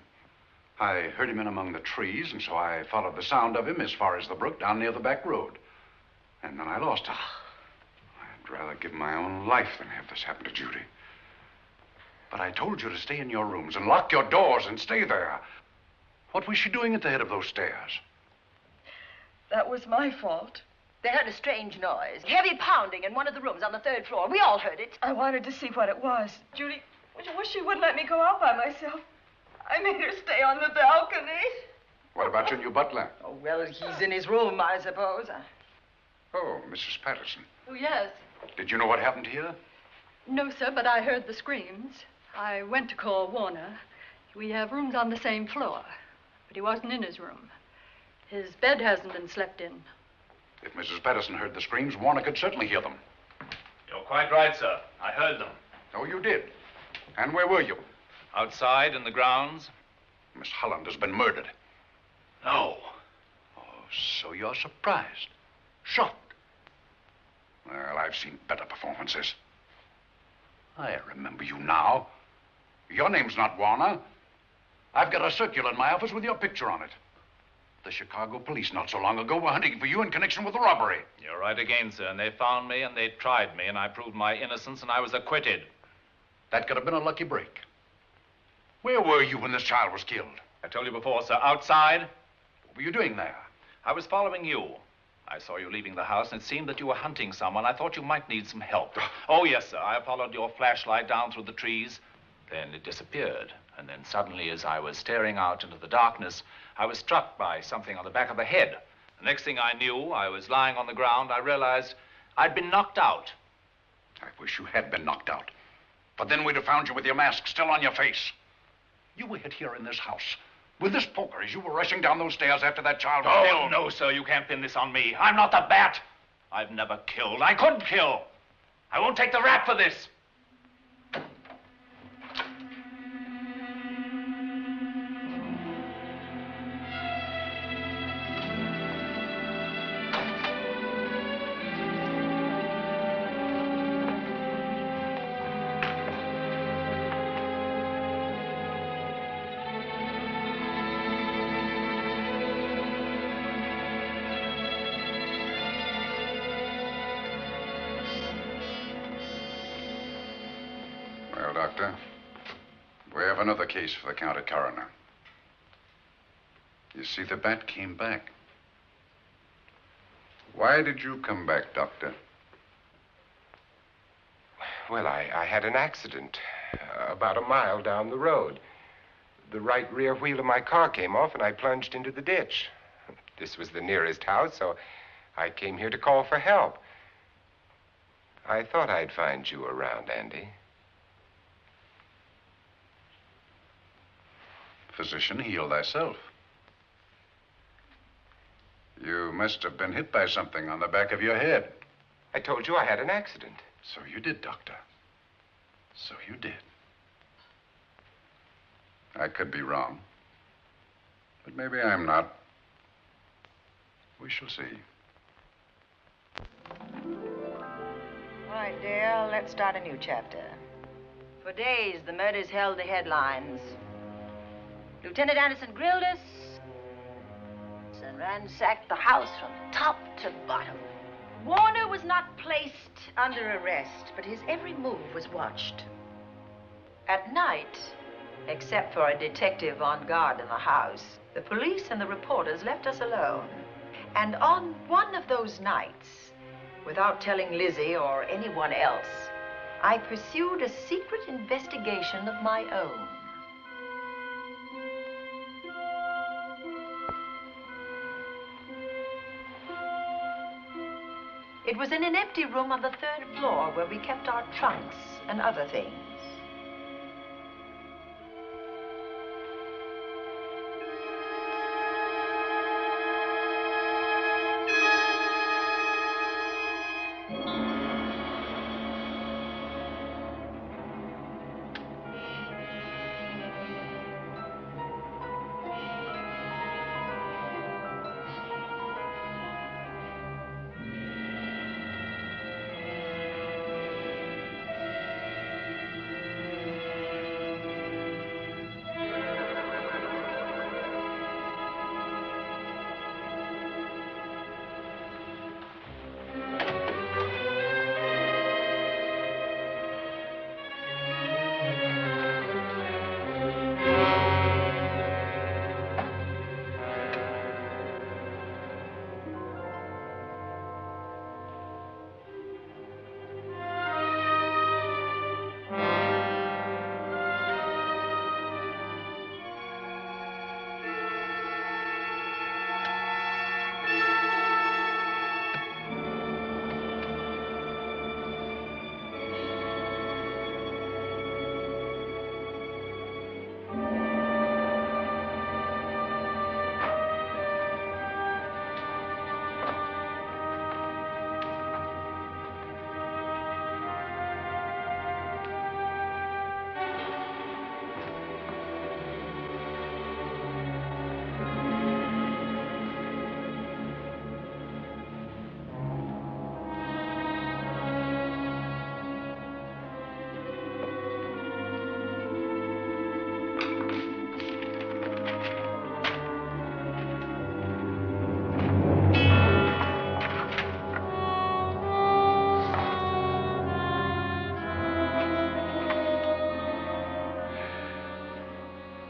I heard him in among the trees, and so I followed the sound of him as far as the brook down near the back road. And then I lost him. I'd rather give my own life than have this happen to Judy. But I told you to stay in your rooms and lock your doors and stay there. What was she doing at the head of those stairs? That was my fault. They heard a strange noise. Heavy pounding in one of the rooms on the third floor. We all heard it. I wanted to see what it was. Judy, wish she wouldn't let me go out by myself. I made her stay on the balcony. What about your new butler? Oh, well, he's in his room, I suppose. Oh, Mrs. Patterson. Oh, yes. Did you know what happened here? No, sir, but I heard the screams. I went to call Warner. We have rooms on the same floor, but he wasn't in his room. His bed hasn't been slept in. If Mrs. Patterson heard the screams, Warner could certainly hear them. You're quite right, sir. I heard them. Oh, you did? And where were you? Outside in the grounds. Miss Holland has been murdered. No. Oh, so you're surprised. Shocked. Well, I've seen better performances. I remember you now. Your name's not Warner. I've got a circular in my office with your picture on it. The Chicago police not so long ago were hunting for you in connection with the robbery. You're right again, sir. And they found me and they tried me and I proved my innocence and I was acquitted. That could have been a lucky break. Where were you when this child was killed? I told you before, sir. Outside. What were you doing there? I was following you. I saw you leaving the house, and it seemed that you were hunting someone. I thought you might need some help. Oh, yes, sir. I followed your flashlight down through the trees. Then it disappeared. And then suddenly, as I was staring out into the darkness, I was struck by something on the back of the head. The next thing I knew, I was lying on the ground. I realized I'd been knocked out. I wish you had been knocked out. But then we'd have found you with your mask still on your face. You were hid here in this house with this poker as you were rushing down those stairs after that child was killed. Oh, no, sir. You can't pin this on me. I'm not the bat. I've never killed. I couldn't kill. I won't take the rap for this. Well, Doctor, we have another case for the county coroner. You see, the bat came back. Why did you come back, Doctor? Well, I had an accident about a mile down the road. The right rear wheel of my car came off and I plunged into the ditch. This was the nearest house, so I came here to call for help. I thought I'd find you around, Andy. Physician, heal thyself. You must have been hit by something on the back of your head. I told you I had an accident. So you did, Doctor. So you did. I could be wrong. But maybe I'm not. We shall see. All right, dear, let's start a new chapter. For days, the murders held the headlines. Lieutenant Anderson grilled us and ransacked the house from top to bottom. Warner was not placed under arrest, but his every move was watched. At night, except for a detective on guard in the house, the police and the reporters left us alone. And on one of those nights, without telling Lizzie or anyone else, I pursued a secret investigation of my own. It was in an empty room on the 3rd floor where we kept our trunks and other things.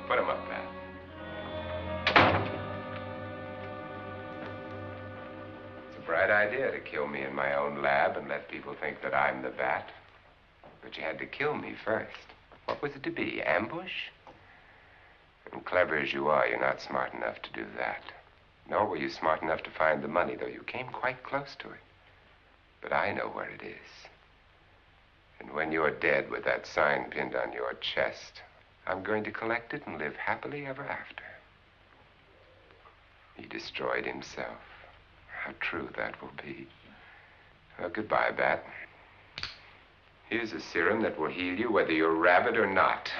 Put him up, Pat. It's a bright idea to kill me in my own lab and let people think that I'm the bat. But you had to kill me first. What was it to be, ambush? And clever as you are, you're not smart enough to do that. Nor were you smart enough to find the money, though you came quite close to it. But I know where it is. And when you're dead with that sign pinned on your chest, I'm going to collect it and live happily ever after. He destroyed himself. How true that will be. Well, goodbye, Bat. Here's a serum that will heal you whether you're rabid or not.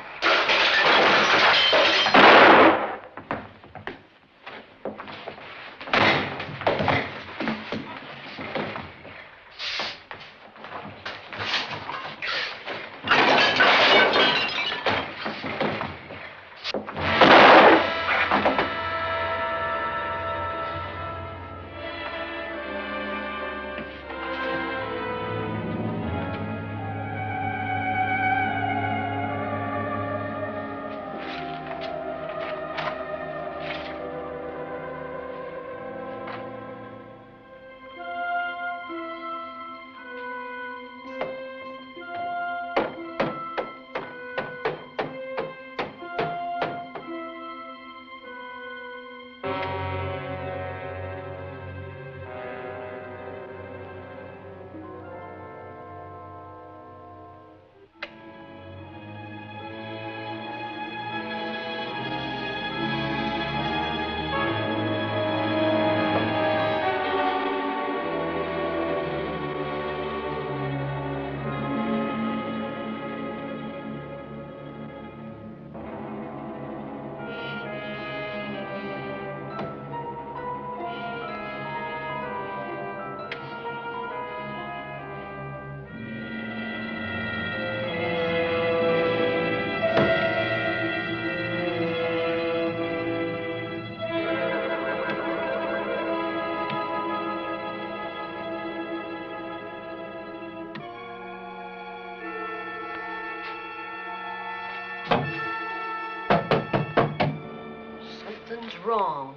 Wrong.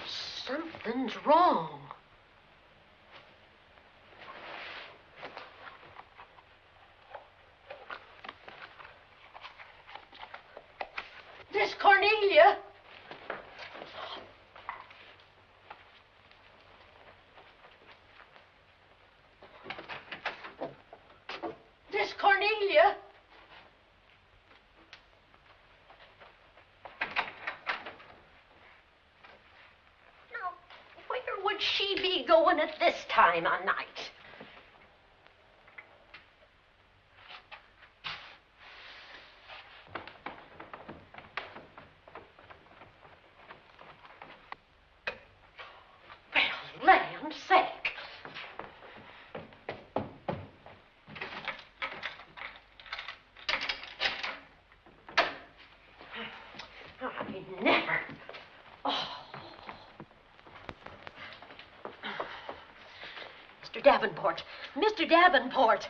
Something's wrong. Miss Cornelia. Miss Cornelia. Would she be going at this time of night? Well, land's sake. I never. Oh. Mr. Davenport.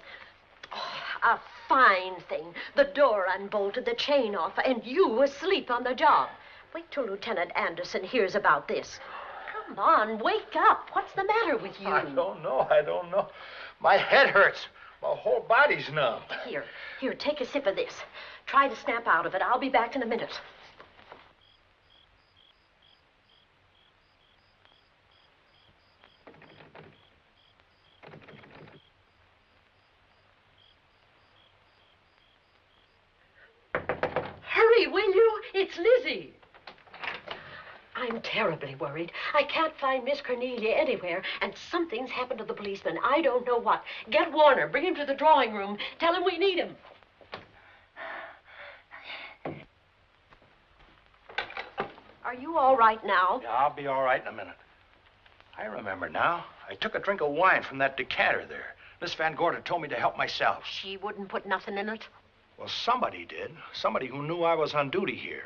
Oh, a fine thing. The door unbolted, the chain off, and you asleep on the job. Wait till Lieutenant Anderson hears about this. Come on, wake up. What's the matter with you? I don't know. My head hurts. My whole body's numb. Here, take a sip of this. Try to snap out of it. I'll be back in a minute. Hurry, will you? It's Lizzie. I'm terribly worried. I can't find Miss Cornelia anywhere, and something's happened to the policeman. I don't know what. Get Warner. Bring him to the drawing room. Tell him we need him. Are you all right now? Yeah, I'll be all right in a minute. I remember now. I took a drink of wine from that decanter there. Miss Van Gorder told me to help myself. She wouldn't put nothing in it? Well, somebody did. Somebody who knew I was on duty here.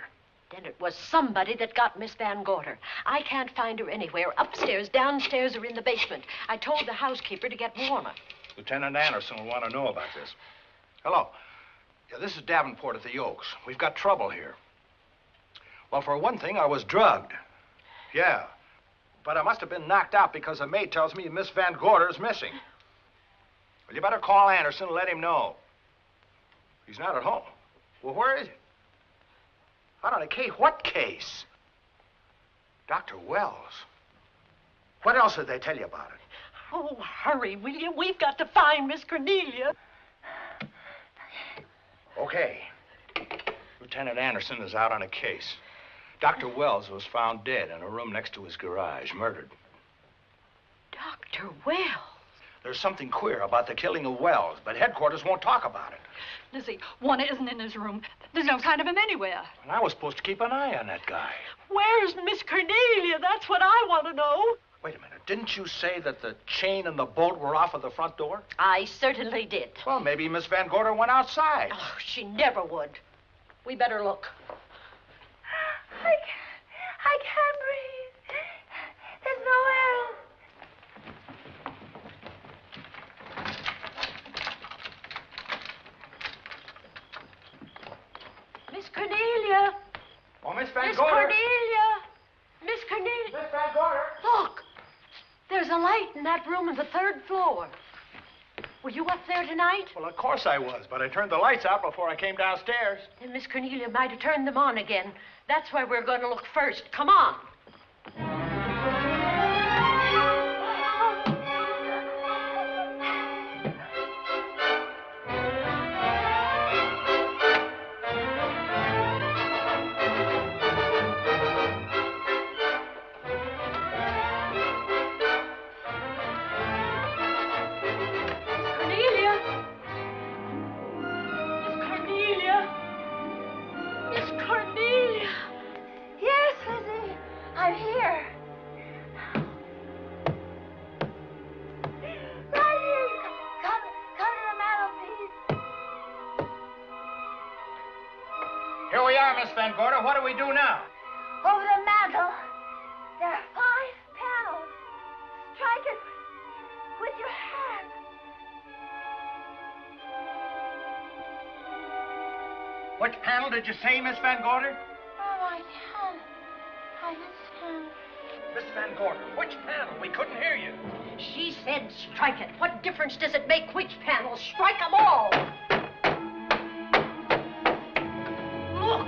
Then it was somebody that got Miss Van Gorder. I can't find her anywhere. Upstairs, downstairs, or in the basement. I told the housekeeper to get Warner. Lieutenant Anderson will want to know about this. Hello. Yeah, this is Davenport at the Oaks. We've got trouble here. Well, for one thing, I was drugged. Yeah. But I must have been knocked out because the maid tells me Miss Van Gorder is missing. Well, you better call Anderson and let him know. He's not at home. Well, where is he? Out on a case? What case? Dr. Wells. What else did they tell you about it? Oh, hurry, will you? We've got to find Miss Cornelia. Okay. Lieutenant Anderson is out on a case. Dr. Wells was found dead in a room next to his garage, murdered. Dr. Wells? There's something queer about the killing of Wells, but headquarters won't talk about it. Lizzie, Warner isn't in his room. There's no sign of him anywhere. And I was supposed to keep an eye on that guy. Where's Miss Cornelia? That's what I want to know. Wait a minute. Didn't you say that the chain and the bolt were off of the front door? I certainly did. Well, maybe Miss Van Gorder went outside. Oh, she never would. We better look. I can't breathe. There's nowhere. Miss Cornelia. Oh, Miss Van Miss Gorder. Cornelia. Miss Cornelia. Miss Van Gorder. Look. There's a light in that room on the 3rd floor. Were you up there tonight? Well, of course I was, but I turned the lights out before I came downstairs. Then Miss Cornelia might have turned them on again. That's why we're going to look first. Come on. Miss Van Gorder, what do we do now? Over the mantel, there are 5 panels. Strike it with your hand. Which panel did you say, Miss Van Gorder? Oh, I can't understand. Miss Van Gorder, which panel? We couldn't hear you. She said strike it. What difference does it make which panel? Strike them all. Look.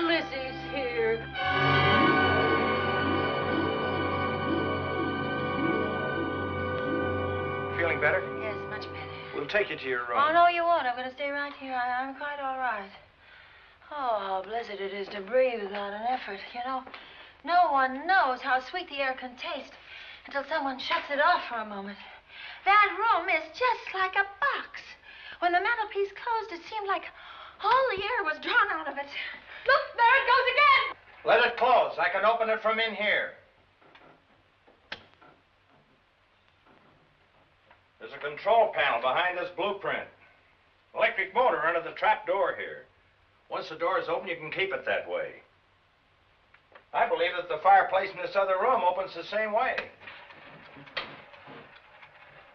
Lizzie's here. Feeling better? Yes, much better. We'll take you to your room. Oh, no, you won't. I'm going to stay right here. I'm quite all right. Oh, how blessed it is to breathe without an effort. You know, no one knows how sweet the air can taste until someone shuts it off for a moment. That room is just like a box. When the mantelpiece closed, it seemed like all the air was drawn out of it. Look, there it goes again. Let it close. I can open it from in here. There's a control panel behind this blueprint. Electric motor under the trap door here. Once the door is open, you can keep it that way. I believe that the fireplace in this other room opens the same way.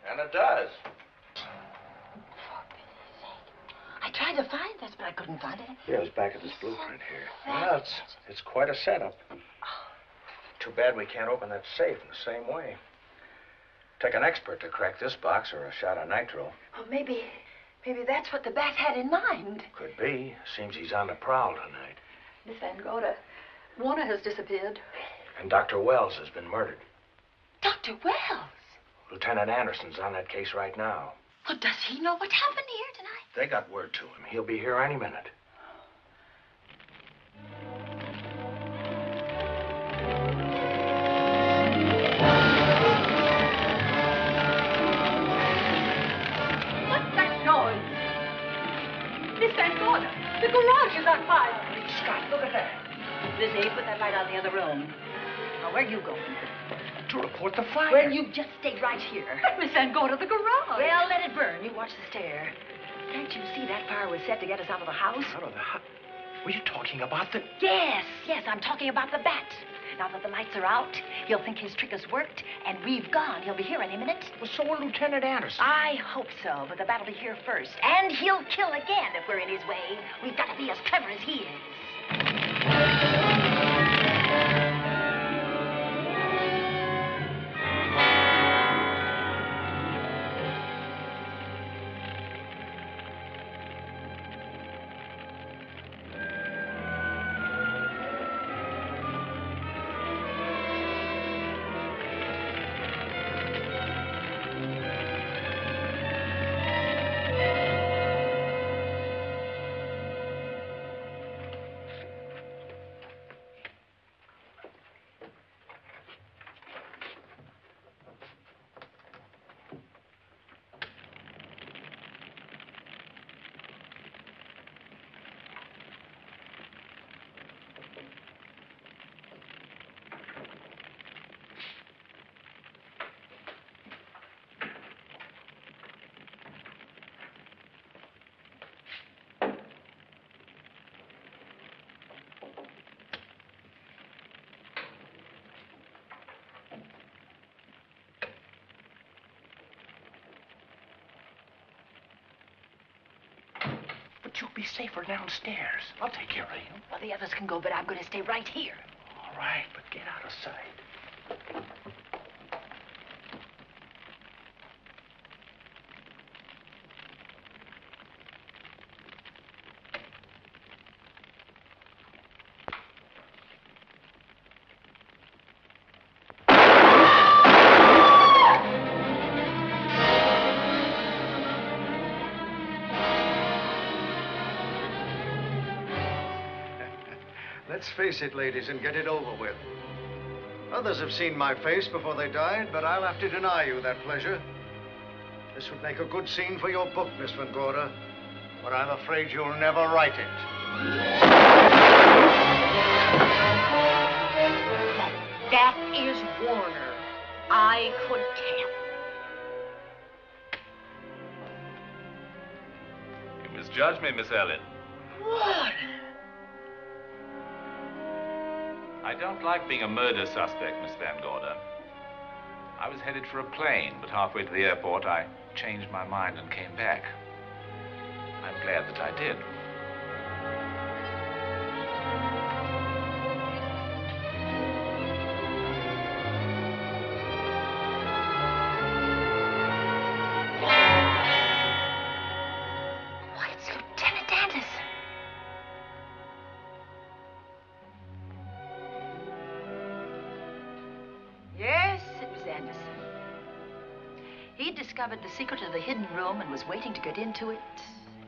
And it does. I tried to find this, but I couldn't find it. Yeah, it's back of this blueprint here. Well, it's quite a setup. Too bad we can't open that safe in the same way. Take an expert to crack this box or a shot of nitro. Oh, maybe that's what the bat had in mind. Could be. Seems he's on the prowl tonight. Miss Van Gorder, Warner has disappeared. And Dr. Wells has been murdered. Dr. Wells? Lieutenant Anderson's on that case right now. Well, does he know what happened here tonight? They got word to him. He'll be here any minute. What's that noise? Miss Van Gorder, the garage is on fire. Scott, look at that. Lizzie, put that light out in the other room. Now, where are you going? to report the fire. Well, you just stay right here. Miss Van Gorder, the garage. Well, let it burn. You watch the stair. Can't you see that fire was set to get us out of the house? Out of the house? Were you talking about the... Yes, I'm talking about the bat. Now that the lights are out, he'll think his trick has worked, and we've gone. He'll be here any minute. Well, so will Lieutenant Anderson. I hope so, but the bat will be here first. And he'll kill again if we're in his way. We've got to be as clever as he is. But you'll be safer downstairs. I'll take care of you. Well, the others can go, but I'm going to stay right here. All right, but get out of sight. Let's face it, ladies, and get it over with. Others have seen my face before they died, but I'll have to deny you that pleasure. This would make a good scene for your book, Miss Van Gorder, but I'm afraid you'll never write it. That is Warner. I could tell. You misjudge me, Miss Ellen. Warner! I don't like being a murder suspect, Miss Van Gorder. I was headed for a plane, but halfway to the airport, I changed my mind and came back. I'm glad that I did. Why, it's Lieutenant Anderson. Yes, it was Anderson. He discovered the secret of the hidden room and was waiting to get into it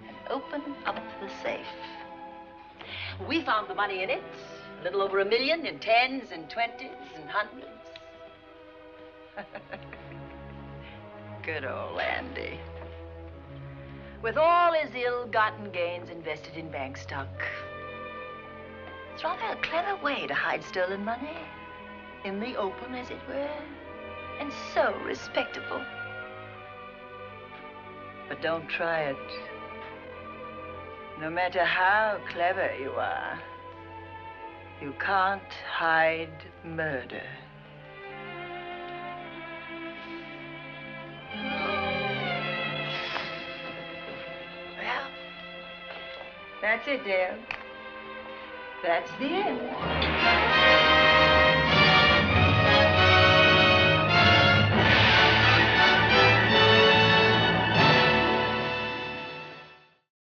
and open up the safe. We found the money in it, a little over $1 million in 10s and 20s and 100s. Good old Andy. With all his ill-gotten gains invested in bank stock. It's rather a clever way to hide stolen money. In the open, as it were, and so respectable. But don't try it. No matter how clever you are, you can't hide murder. Well, that's it, Dale. That's the end.